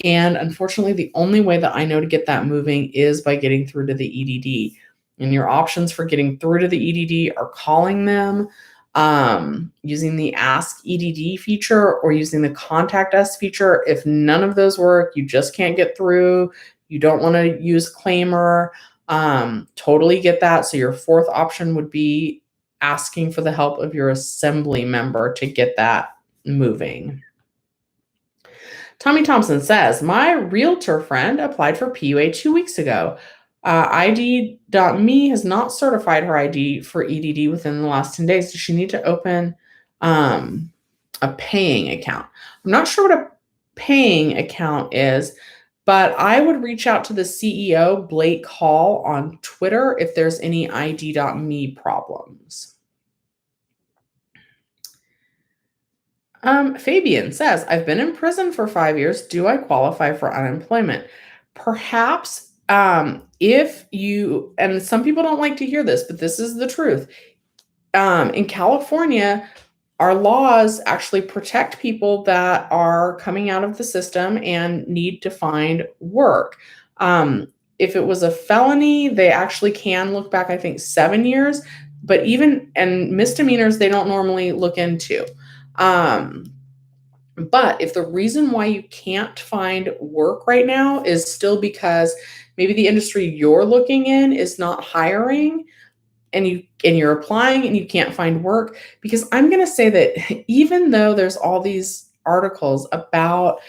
And unfortunately, the only way that I know to get that moving is by getting through to the EDD. And your options for getting through to the EDD are calling them, using the Ask EDD feature, or using the Contact Us feature. If none of those work, you just can't get through, you don't want to use Claimyr, totally get that. So your fourth option would be asking for the help of your assembly member to get that moving. Tommy Thompson says, my realtor friend applied for PEUY 2 weeks ago. ID.me has not certified her ID for EDD within the last 10 days. Does she need to open a paying account? I'm not sure what a paying account is, but I would reach out to the CEO, Blake Hall, on Twitter if there's any ID.me problems. Fabian says, I've been in prison for 5 years. Do I qualify for unemployment? Perhaps if you, and some people don't like to hear this, but this is the truth. In California, our laws actually protect people that are coming out of the system and need to find work. If it was a felony, they actually can look back, I think, 7 years, but and misdemeanors, they don't normally look into. But if the reason why you can't find work right now is still because maybe the industry you're looking in is not hiring, and you're applying and you can't find work, because I'm going to say that even though there's all these articles about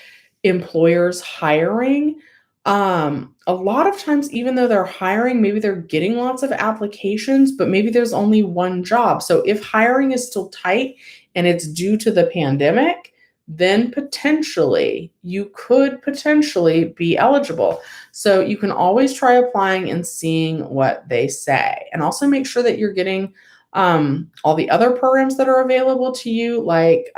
employers hiring, a lot of times, even though they're hiring, maybe they're getting lots of applications, but maybe there's only one job. So if hiring is still tight and it's due to the pandemic, then potentially you could potentially be eligible. So you can always try applying and seeing what they say. And also make sure that you're getting all the other programs that are available to you, like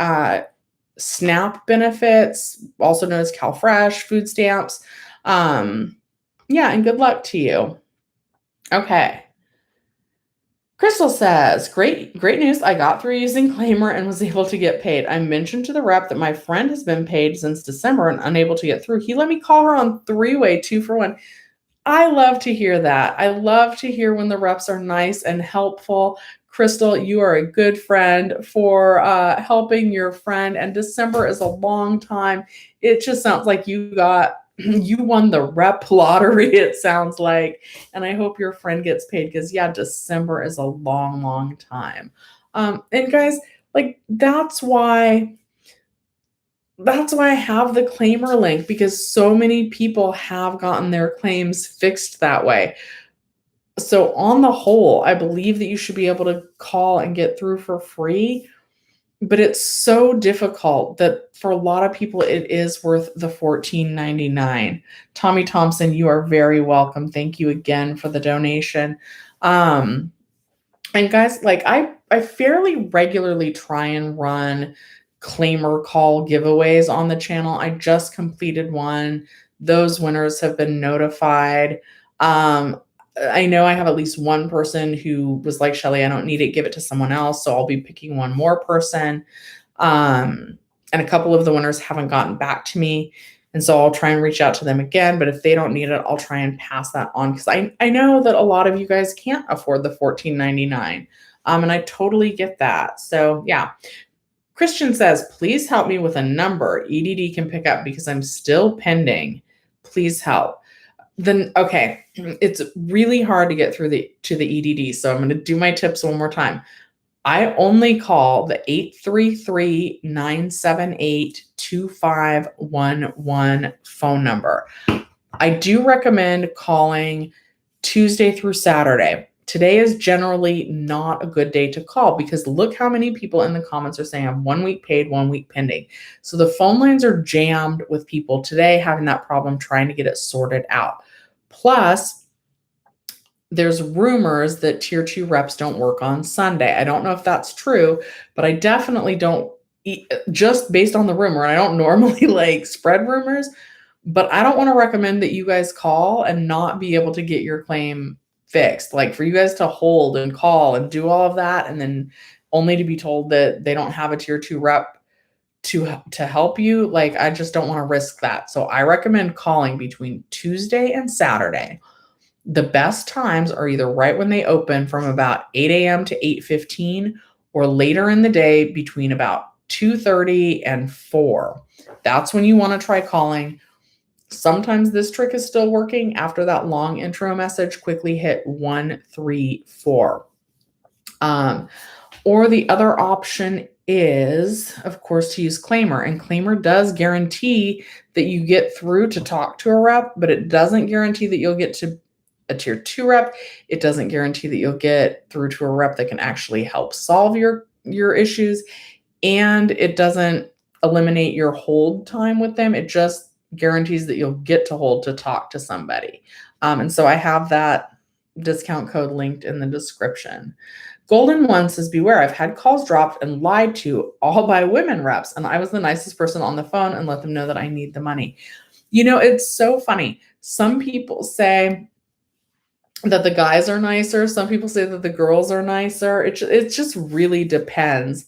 SNAP benefits, also known as CalFresh, food stamps. Yeah, and good luck to you. Okay. Crystal says, great news. I got through using Claimyr and was able to get paid. I mentioned to the rep that my friend has been paid since December and unable to get through. He let me call her on 3-way 2-for-1. I love to hear that. I love to hear when the reps are nice and helpful. Crystal, you are a good friend for helping your friend, and December is a long time. It just sounds like you won the rep lottery, it sounds like. And I hope your friend gets paid, because yeah, December is a long time. And guys, like that's why I have the Claimyr link, because so many people have gotten their claims fixed that way. So on the whole, I believe that you should be able to call and get through for free. But it's so difficult that for a lot of people, it is worth the $14.99. Tommy Thompson, you are very welcome. Thank you again for the donation. And guys, like I fairly regularly try and run Claimyr call giveaways on the channel. I just completed one. Those winners have been notified. I know I have at least one person who was like, Shelly, I don't need it. Give it to someone else. So I'll be picking one more person. And a couple of the winners haven't gotten back to me. And so I'll try and reach out to them again. But if they don't need it, I'll try and pass that on, because I know that a lot of you guys can't afford the $14.99. And I totally get that. So yeah. Christian says, please help me with a number EDD can pick up because I'm still pending. Please help. Then okay, it's really hard to get through to the EDD. So I'm going to do my tips one more time. I only call the 833-978-2511 phone number. I do recommend calling Tuesday through Saturday. Today is generally not a good day to call because look how many people in the comments are saying I'm 1 week paid, 1 week pending. So the phone lines are jammed with people today having that problem trying to get it sorted out. Plus, there's rumors that tier 2 reps don't work on Sunday. I don't know if that's true, but I definitely don't, just based on the rumor, and I don't normally like spread rumors, but I don't want to recommend that you guys call and not be able to get your claim fixed. Like for you guys to hold and call and do all of that and then only to be told that they don't have a tier 2 rep to help you, like I just don't want to risk that. So I recommend calling between Tuesday and Saturday. The best times are either right when they open from about 8 a.m. to 8:15 or later in the day between about 2:30 and 4. That's when you want to try calling. Sometimes this trick is still working. After that long intro message, quickly hit 134. Or the other option is, of course, to use Claimyr. And Claimyr does guarantee that you get through to talk to a rep, but it doesn't guarantee that you'll get to a tier 2 rep. It doesn't guarantee that you'll get through to a rep that can actually help solve your issues. And it doesn't eliminate your hold time with them. It just guarantees that you'll get to hold to talk to somebody. And so I have that discount code linked in the description. Golden One says, beware, I've had calls dropped and lied to all by women reps. And I was the nicest person on the phone and let them know that I need the money. You know, it's so funny. Some people say that the guys are nicer. Some people say that the girls are nicer. It just really depends.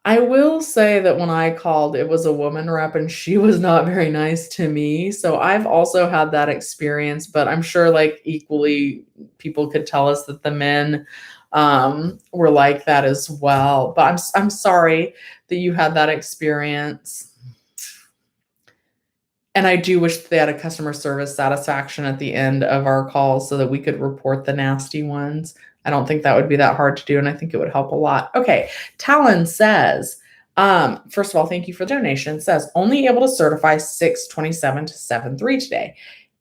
I will say that when I called, it was a woman rep and she was not very nice to me. So I've also had that experience, but I'm sure like equally people could tell us that the men were like that as well. But I'm sorry that you had that experience. And I do wish they had a customer service satisfaction at the end of our calls so that we could report the nasty ones. I don't think that would be that hard to do, and I think it would help a lot. Okay, Talon says, first of all, thank you for the donation. Says, only able to certify 6/27 to 7/3 today.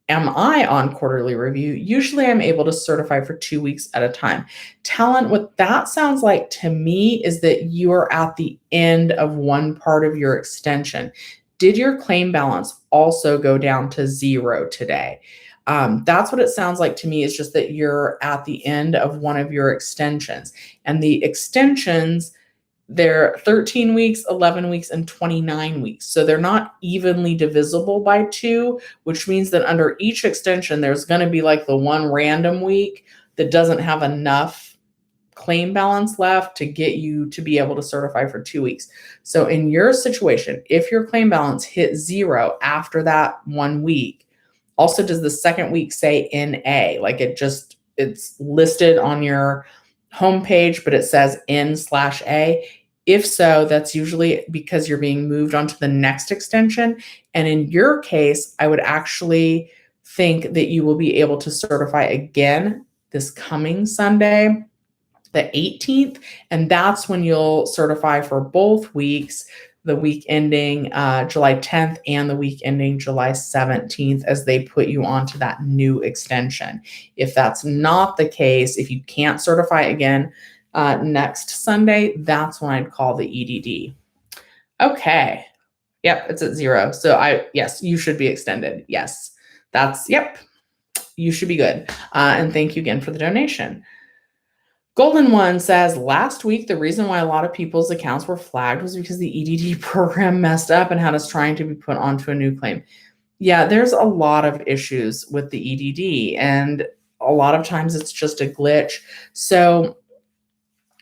Am I on quarterly review? Usually I'm able to certify for 2 weeks at a time. Talon, what that sounds like to me is that you are at the end of one part of your extension. Did your claim balance also go down to 0 today? That's what it sounds like to me. It's just that you're at the end of one of your extensions. And the extensions, they're 13 weeks, 11 weeks, and 29 weeks. So they're not evenly divisible by 2, which means that under each extension, there's going to be like the one random week that doesn't have enough claim balance left to get you to be able to certify for 2 weeks. So in your situation, if your claim balance hit 0 after that 1 week, also does the second week say NA? Like it's listed on your homepage, but it says N/A. If so, that's usually because you're being moved on to the next extension. And in your case, I would actually think that you will be able to certify again this coming Sunday, the 18th, and that's when you'll certify for both weeks, the week ending July 10th and the week ending July 17th, as they put you onto that new extension. If that's not the case, if you can't certify again next Sunday, that's when I'd call the EDD. Okay. Yep, it's at 0. So yes, you should be extended. Yes, yep, you should be good. And thank you again for the donation. Golden One says, last week, the reason why a lot of people's accounts were flagged was because the EDD program messed up and had us trying to be put onto a new claim. Yeah, there's a lot of issues with the EDD, and a lot of times it's just a glitch. So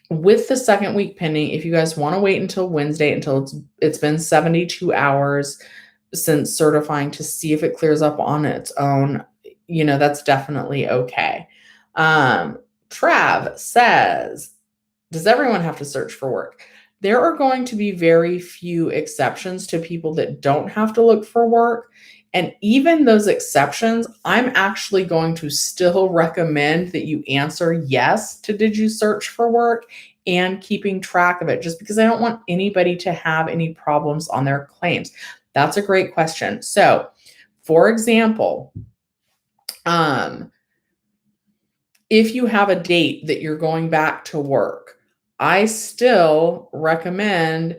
with the second week pending, if you guys want to wait until Wednesday, until it's been 72 hours since certifying to see if it clears up on its own, that's definitely okay. Trav says, does everyone have to search for work? There are going to be very few exceptions to people that don't have to look for work. And even those exceptions, I'm actually going to still recommend that you answer yes to did you search for work and keeping track of it, just because I don't want anybody to have any problems on their claims. That's a great question. So, for example, if you have a date that you're going back to work, I still recommend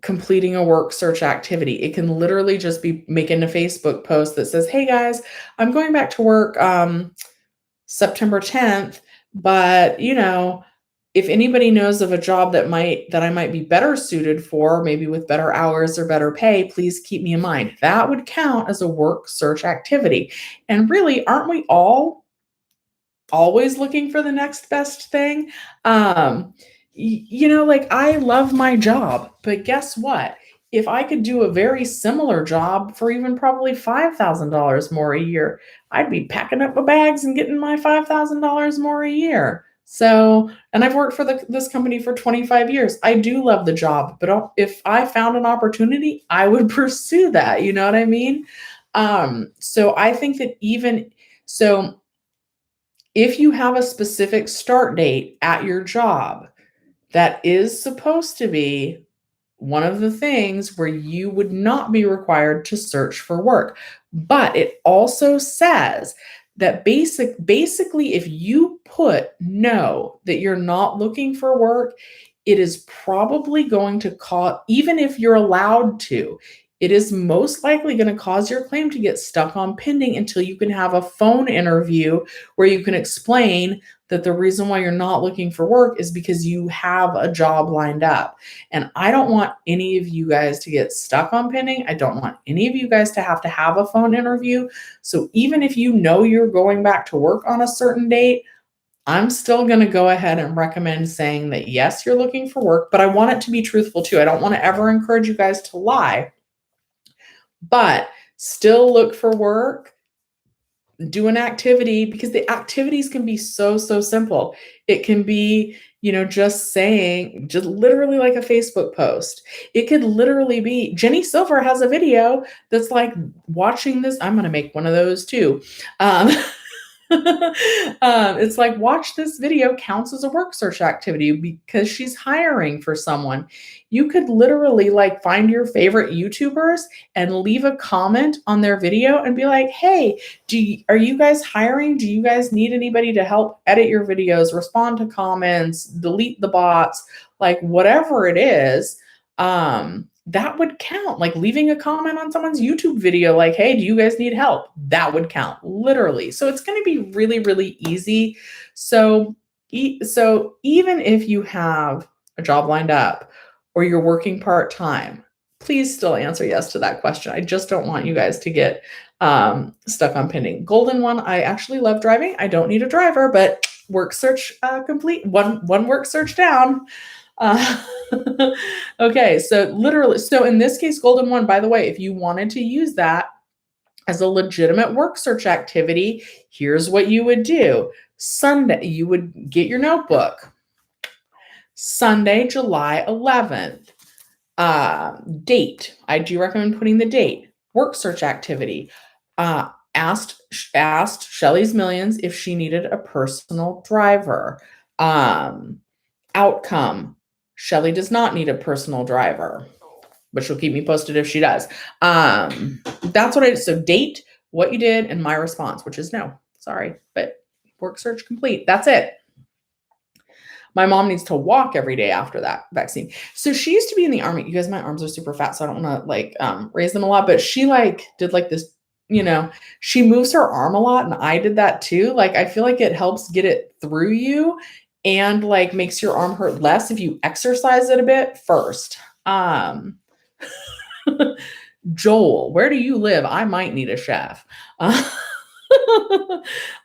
completing a work search activity. It can literally just be making a Facebook post that says, hey guys, I'm going back to work September 10th, but if anybody knows of a job that I might be better suited for, maybe with better hours or better pay, please keep me in mind. That would count as a work search activity. And really, aren't we all always looking for the next best thing? Like I love my job, but guess what? If I could do a very similar job for even probably $5,000 more a year, I'd be packing up my bags and getting my $5,000 more a year. So, and I've worked for this company for 25 years. I do love the job, but if I found an opportunity, I would pursue that. You know what I mean? So I think that if you have a specific start date at your job, that is supposed to be one of the things where you would not be required to search for work. But it also says that basically, if you put no, that you're not looking for work, it is probably going to cause, even if you're allowed to, it is most likely going to cause your claim to get stuck on pending until you can have a phone interview where you can explain that the reason why you're not looking for work is because you have a job lined up. And I don't want any of you guys to get stuck on pending. I don't want any of you guys to have a phone interview. So even if you know you're going back to work on a certain date, I'm still going to go ahead and recommend saying that yes, you're looking for work, but I want it to be truthful too. I don't want to ever encourage you guys to lie, but still look for work. Do an activity, because the activities can be so simple. It can be, just literally like a Facebook post. It could literally be, Jenny Silver has a video that's like watching this. I'm going to make one of those too. It's like, watch this video counts as a work search activity because she's hiring for someone. You could literally like find your favorite YouTubers and leave a comment on their video and be like, hey, are you guys hiring? Do you guys need anybody to help edit your videos, respond to comments, delete the bots, like whatever it is? That would count. Like leaving a comment on someone's YouTube video, like, hey, do you guys need help? That would count, literally. So it's going to be really, really easy. So even if you have a job lined up or you're working part-time, please still answer yes to that question. I just don't want you guys to get stuck on pending. Golden one, I actually love driving. I don't need a driver, but work search complete. One work search down. Okay, so in this case, golden one, by the way, if you wanted to use that as a legitimate work search activity, here's what you would do. Sunday, you would get your notebook. Sunday, July 11th. Date. I do recommend putting the date. Work search activity. Asked Shelly's Millions if she needed a personal driver. Outcome. Shelly does not need a personal driver, but she'll keep me posted if she does. That's what I did. So date, what you did, and my response, which is no. Sorry, but work search complete. That's it. My mom needs to walk every day after that vaccine. So she used to be in the Army. You guys, my arms are super fat, so I don't want to raise them a lot, but she did this, she moves her arm a lot, and I did that too. Like, I feel like it helps get it through you and makes your arm hurt less if you exercise it a bit first. Joel, where do you live? I might need a chef.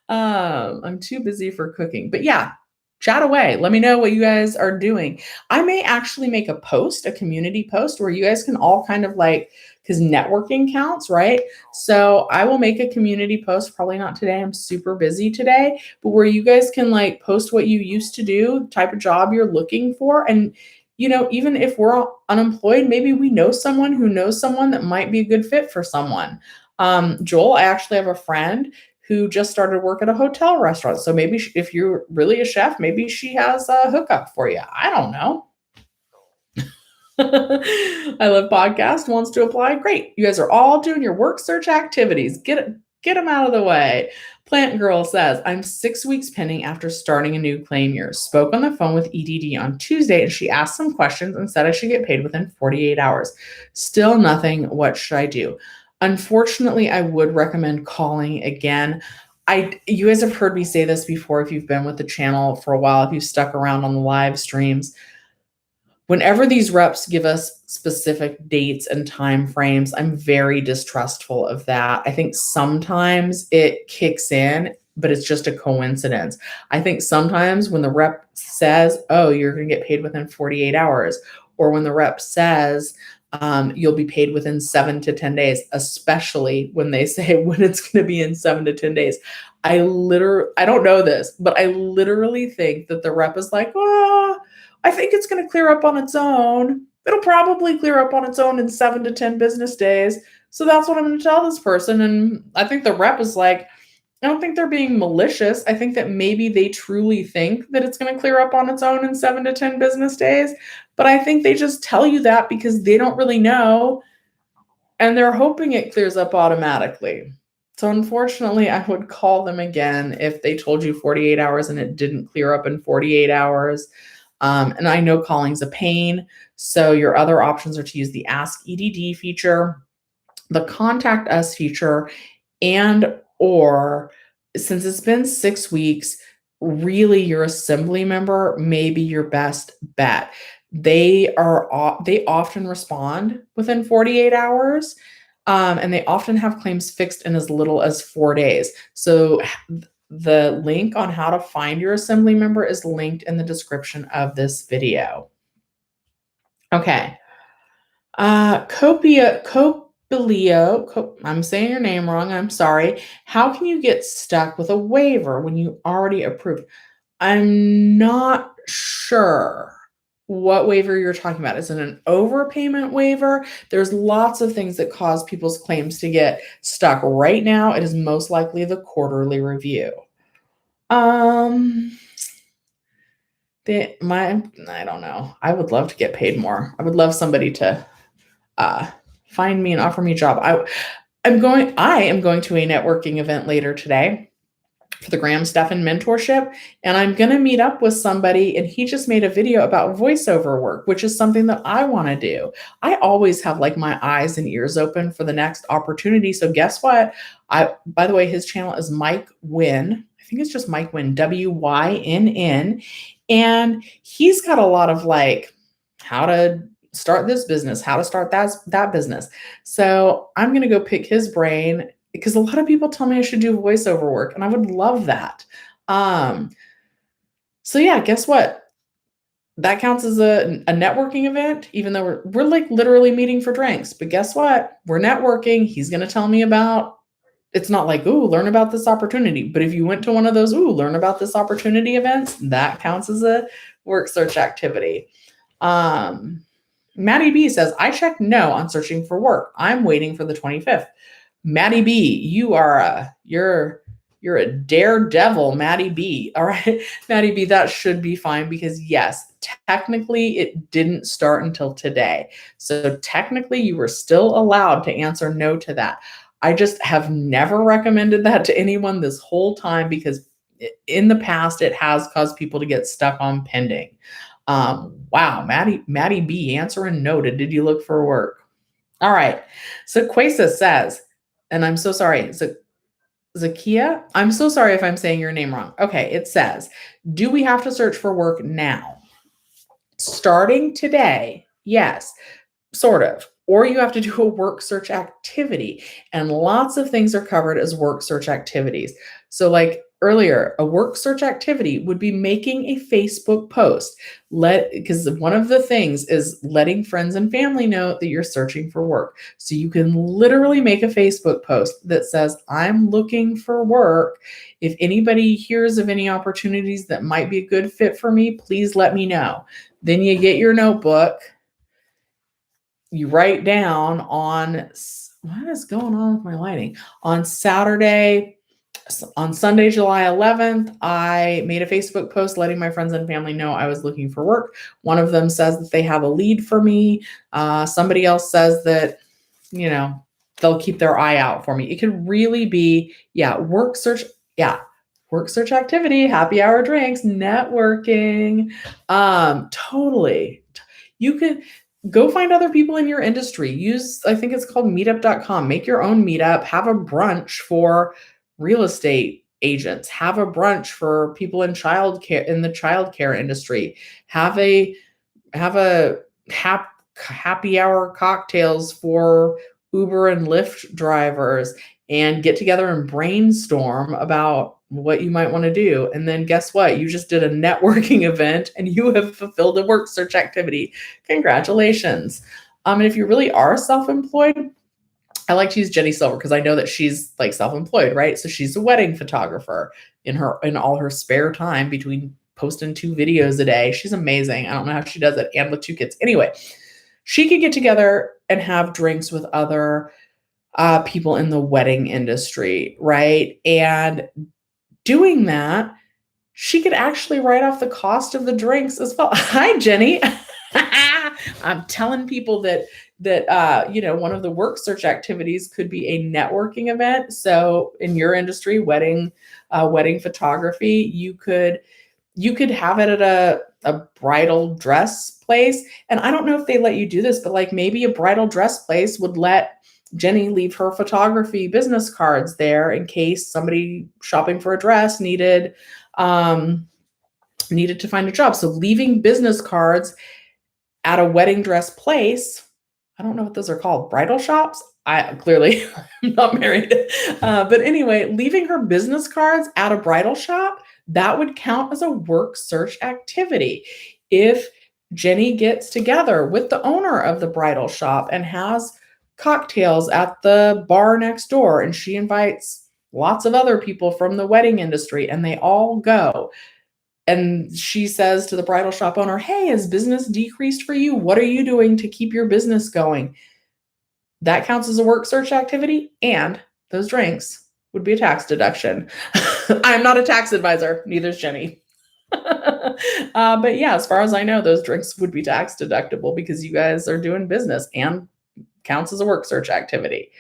I'm too busy for cooking, but yeah, chat away. Let me know what you guys are doing. I may actually make a community post where you guys can all kind of because networking counts, right? So I will make a community post, probably not today. I'm super busy today, but where you guys can post what you used to do, type of job you're looking for. And even if we're unemployed, maybe we know someone who knows someone that might be a good fit for someone. Joel, I actually have a friend who just started work at a hotel restaurant. So maybe if you're really a chef, maybe she has a hookup for you. I don't know. I Love Podcast wants to apply. Great. You guys are all doing your work search activities. Get them out of the way. Plant Girl says, I'm 6 weeks pending after starting a new Claimyr. Spoke on the phone with EDD on Tuesday and she asked some questions and said I should get paid within 48 hours. Still nothing. What should I do? Unfortunately, I would recommend calling again. You guys have heard me say this before if you've been with the channel for a while, if you've stuck around on the live streams. Whenever these reps give us specific dates and time frames, I'm very distrustful of that. I think sometimes it kicks in, but it's just a coincidence. I think sometimes when the rep says, oh, you're going to get paid within 48 hours, or when the rep says, you'll be paid within 7 to 10 days, especially when they say when it's going to be in 7 to 10 days. I don't know this, but I literally think that the rep is like, oh, I think it's going to clear up on its own. It'll probably clear up on its own in 7 to 10 business days. So that's what I'm going to tell this person. And I think the rep is like, I don't think they're being malicious. I think that maybe they truly think that it's going to clear up on its own in 7 to 10 business days. But I think they just tell you that because they don't really know. And they're hoping it clears up automatically. So unfortunately, I would call them again if they told you 48 hours and it didn't clear up in 48 hours. And I know calling's a pain. So your other options are to use the Ask EDD feature, the Contact Us feature, or since it's been 6 weeks, really your assembly member may be your best bet. They often respond within 48 hours. And they often have claims fixed in as little as 4 days. So the link on how to find your assembly member is linked in the description of this video. Okay. I'm saying your name wrong. I'm sorry. How can you get stuck with a waiver when you already approved? I'm not sure what waiver you're talking about. Is it an overpayment waiver? There's lots of things that cause people's claims to get stuck. Right now, it is most likely the quarterly review. I don't know. I would love to get paid more. I would love somebody to find me and offer me a job. I am going to a networking event later today for the Graham Stephan mentorship. And I'm going to meet up with somebody, and he just made a video about voiceover work, which is something that I want to do. I always have like my eyes and ears open for the next opportunity. So guess what? By the way, his channel is Mike Wynn. I think it's just Mike Wynn, WYNN. And he's got a lot of like how to start this business, how to start that business. So I'm going to go pick his brain, because a lot of people tell me I should do voiceover work, and I would love that. So yeah, guess what? That counts as a networking event, even though we're like literally meeting for drinks. But guess what? We're networking. He's going to tell me about, it's not like, ooh, learn about this opportunity. But if you went to one of those, ooh, learn about this opportunity events, that counts as a work search activity. Maddie B says, I checked no on searching for work. I'm waiting for the 25th. Maddie B, you're a daredevil, Maddie B. All right, Maddie B, that should be fine because yes, technically it didn't start until today. So technically you were still allowed to answer no to that. I just have never recommended that to anyone this whole time because in the past it has caused people to get stuck on pending. Wow, Maddie B answering no to did you look for work? All right. So Quasa says, and I'm so sorry, Zakia, I'm so sorry if I'm saying your name wrong. Okay, it says, do we have to search for work now? Starting today, yes, sort of. Or you have to do a work search activity. And lots of things are covered as work search activities. So like earlier, a work search activity would be making a Facebook post. Because one of the things is letting friends and family know that you're searching for work. So you can literally make a Facebook post that says, I'm looking for work. If anybody hears of any opportunities that might be a good fit for me, please let me know. Then you get your notebook, you write down on, what is going on with my lighting? On Sunday, July 11th, I made a Facebook post letting my friends and family know I was looking for work. One of them says that they have a lead for me. Somebody else says that, they'll keep their eye out for me. It could really be, work search. Yeah. Work search activity, happy hour drinks, networking. Totally. You could go find other people in your industry. Use, I think it's called meetup.com. Make your own meetup. Have a brunch for real estate agents. Have a brunch for people in childcare, in the childcare industry. Have a happy hour cocktails for Uber and Lyft drivers, and get together and brainstorm about what you might want to do. And then guess what? You just did a networking event and you have fulfilled a work search activity. Congratulations. And if you really are self-employed, I like to use Jenny Silver because I know that she's like self-employed, right? So she's a wedding photographer in all her spare time between posting 2 videos a day. She's amazing. I don't know how she does it, and with 2 kids. Anyway, she could get together and have drinks with other people in the wedding industry, right? And doing that, she could actually write off the cost of the drinks as well. Hi, Jenny. I'm telling people that one of the work search activities could be a networking event. So in your industry, wedding photography, you could have it at a bridal dress place. And I don't know if they let you do this, but like maybe a bridal dress place would let Jenny leave her photography business cards there in case somebody shopping for a dress needed to find a job. So leaving business cards at a wedding dress place, I don't know what those are called, bridal shops. I clearly I'm not married. But anyway, leaving her business cards at a bridal shop, that would count as a work search activity. If Jenny gets together with the owner of the bridal shop and has cocktails at the bar next door, and she invites lots of other people from the wedding industry and they all go, and she says to the bridal shop owner, "Hey, has business decreased for you? What are you doing to keep your business going?" That counts as a work search activity, and those drinks would be a tax deduction. I'm not a tax advisor, neither is Jenny. But yeah, as far as I know, those drinks would be tax deductible because you guys are doing business and counts as a work search activity.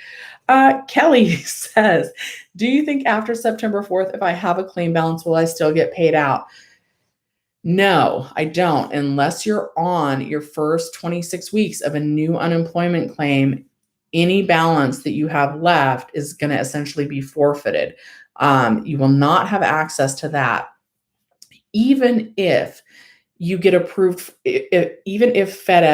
Kelly says, "Do you think after September 4th, if I have a claim balance, will I still get paid out?" No, I don't, unless you're on your first 26 weeks of a new unemployment claim. Any balance that you have left is going to essentially be forfeited. You will not have access to that. Even if you get approved, even if Fed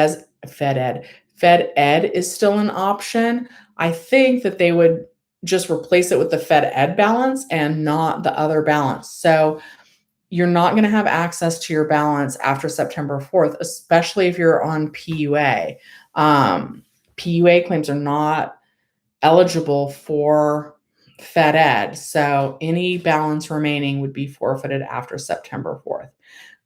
Ed is still an option, I think that they would just replace it with the Fed Ed balance and not the other balance. So you're not going to have access to your balance after September 4th, especially if you're on PEUA. PEUA claims are not eligible for Fed Ed, so any balance remaining would be forfeited after September 4th.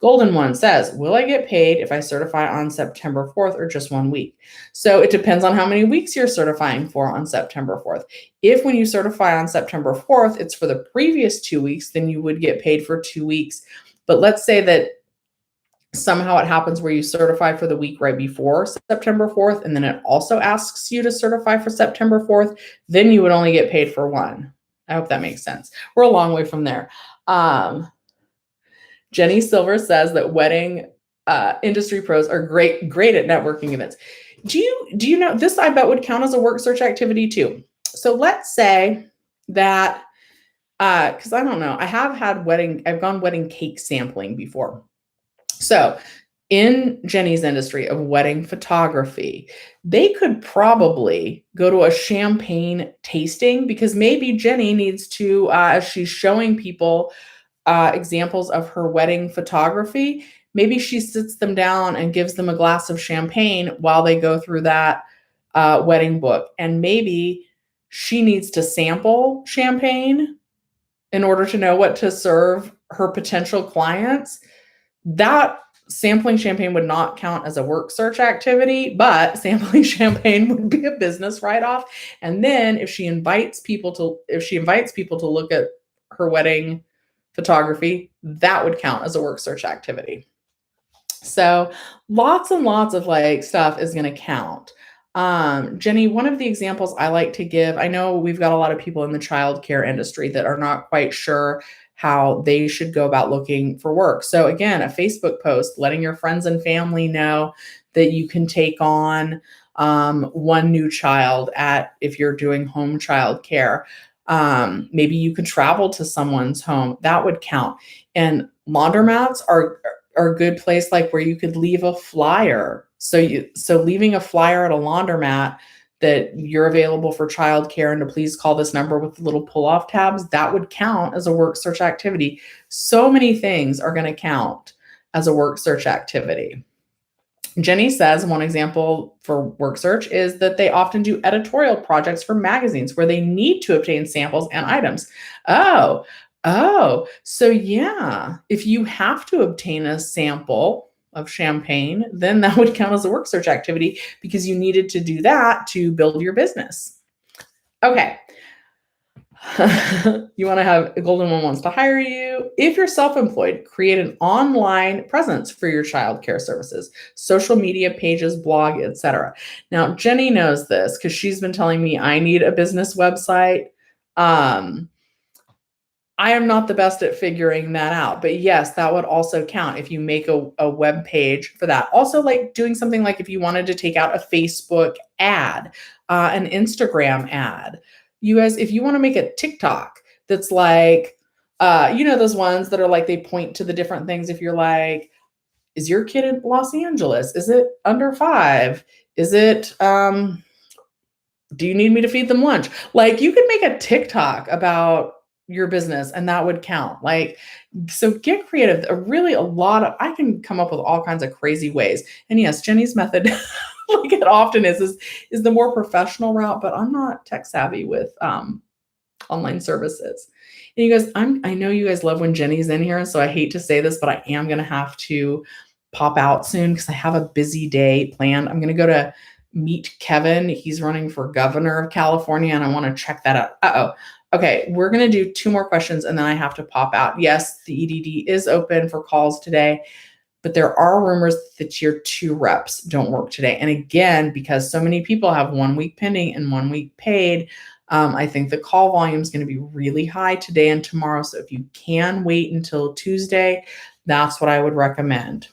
Golden One says, "Will I get paid if I certify on September 4th or just 1 week?" So it depends on how many weeks you're certifying for on September 4th. If when you certify on September 4th, it's for the previous 2 weeks, then you would get paid for 2 weeks. But let's say that somehow it happens where you certify for the week right before September 4th, and then it also asks you to certify for September 4th, then you would only get paid for one. I hope that makes sense. We're a long way from there. Jenny Silver says that wedding industry pros are great at networking events. Do you know this? I bet would count as a work search activity too. So let's say that because I don't know, I've gone wedding cake sampling before. So in Jenny's industry of wedding photography, they could probably go to a champagne tasting because maybe Jenny needs to, as she's showing people examples of her wedding photography, maybe she sits them down and gives them a glass of champagne while they go through that wedding book. And maybe she needs to sample champagne in order to know what to serve her potential clients. That sampling champagne would not count as a work search activity, but sampling champagne would be a business write-off. And then if she invites people to look at her wedding photography, that would count as a work search activity. So lots and lots of like stuff is going to count. Jenny, one of the examples I like to give, I know we've got a lot of people in the childcare industry that are not quite sure how they should go about looking for work. So again, a Facebook post letting your friends and family know that you can take on one new child if you're doing home childcare. Maybe you could travel to someone's home. That would count. And laundromats are a good place, like where you could leave a flyer. So leaving a flyer at a laundromat that you're available for childcare and to please call this number with little pull-off tabs, that would count as a work search activity. So many things are going to count as a work search activity. Jenny says one example for work search is that they often do editorial projects for magazines where they need to obtain samples and items. Oh, so yeah, if you have to obtain a sample of champagne, then that would count as a work search activity because you needed to do that to build your business. Okay. You want to have a golden one wants to hire you. If you're self-employed, create an online presence for your childcare services, social media pages, blog, etc. Now, Jenny knows this because she's been telling me I need a business website. I am not the best at figuring that out, but yes, that would also count if you make a web page for that. Also, like doing something like if you wanted to take out a Facebook ad, an Instagram ad. You guys, if you want to make a TikTok that's like, those ones that are like they point to the different things. If you're like, is your kid in Los Angeles? Is it under 5? Is it, do you need me to feed them lunch? Like you could make a TikTok about your business and that would count. Like, so get creative. I can come up with all kinds of crazy ways. And yes, Jenny's method, like it often is the more professional route, but I'm not tech savvy with online services. And you guys, I know you guys love when Jenny's in here, so I hate to say this, but I am going to have to pop out soon because I have a busy day planned. I'm going to go to meet Kevin. He's running for governor of California, and I want to check that out. Okay, we're going to do 2 more questions, and then I have to pop out. Yes, the EDD is open for calls today, but there are rumors that tier 2 reps don't work today. And again, because so many people have 1 week pending and 1 week paid, I think the call volume is going to be really high today and tomorrow. So if you can wait until Tuesday, that's what I would recommend.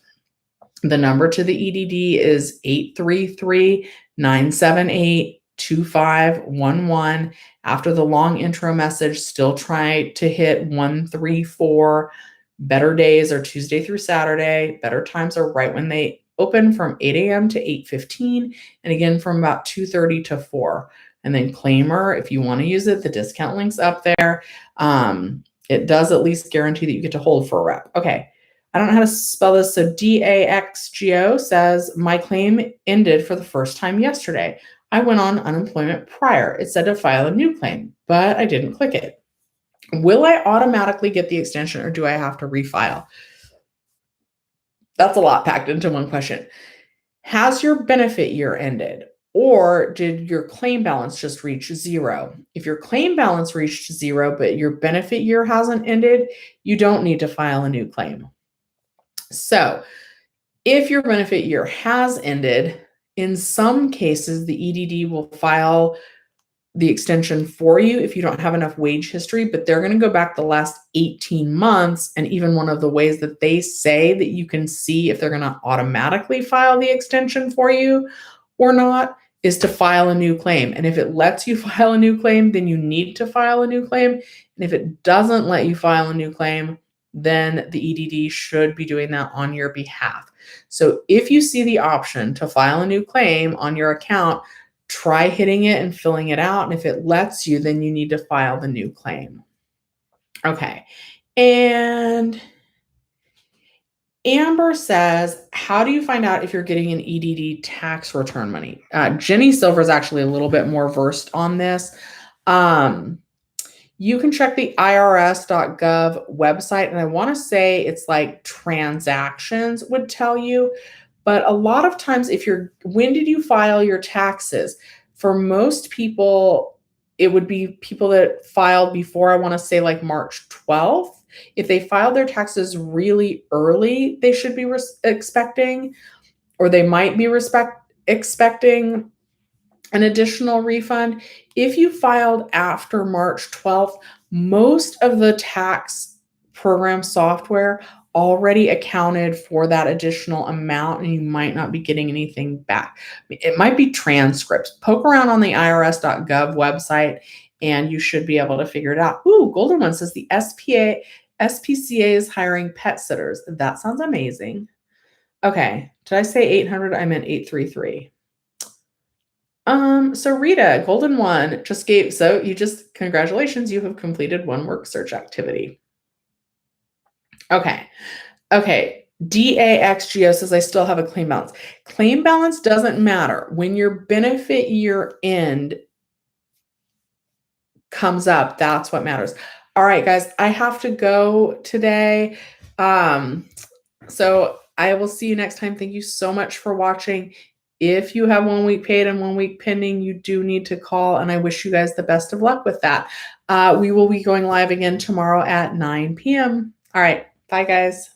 The number to the EDD is 833-978-2511. After the long intro message, still try to hit 134. Better days are Tuesday through Saturday. Better times are right when they open from 8 a.m. to 8:15, and again from about 2:30 to 4. And then Claimyr, if you want to use it, the discount link's up there. It does at least guarantee that you get to hold for a rep. Okay. I don't know how to spell this. So DAXGO says, my claim ended for the first time yesterday. I went on unemployment prior. It said to file a new claim, but I didn't click it. Will I automatically get the extension or do I have to refile? That's a lot packed into one question. Has your benefit year ended? Or did your claim balance just reach 0? If your claim balance reached 0, but your benefit year hasn't ended, you don't need to file a new claim. So if your benefit year has ended, in some cases, the EDD will file the extension for you if you don't have enough wage history, but they're going to go back the last 18 months. And even one of the ways that they say that you can see if they're going to automatically file the extension for you or not is to file a new claim. And if it lets you file a new claim, then you need to file a new claim. And if it doesn't let you file a new claim, then the EDD should be doing that on your behalf. So if you see the option to file a new claim on your account, try hitting it and filling it out. And if it lets you, then you need to file the new claim. Okay. And Amber says, how do you find out if you're getting an EDD tax return money? Jenny Silver is actually a little bit more versed on this. You can check the irs.gov website, and I want to say it's like transactions would tell you. But a lot of times, when did you file your taxes? For most people, it would be people that filed before, I want to say like March 12th. If they filed their taxes really early, they should be expecting, or they might be expecting an additional refund. If you filed after March 12th, most of the tax program software already accounted for that additional amount, and you might not be getting anything back. It might be transcripts. Poke around on the irs.gov website and you should be able to figure it out. Ooh, Golden One says the SPCA is hiring pet sitters. That sounds amazing. Okay, did I say 800? I meant 833. So Rita, Golden One congratulations, you have completed one work search activity. Okay. DAXGO says I still have a claim balance. Claim balance doesn't matter. When your benefit year end comes up, that's what matters. All right, guys, I have to go today. So I will see you next time. Thank you so much for watching. If you have 1 week paid and 1 week pending, you do need to call, and I wish you guys the best of luck with that. We will be going live again tomorrow at 9 p.m. All right. Bye, guys.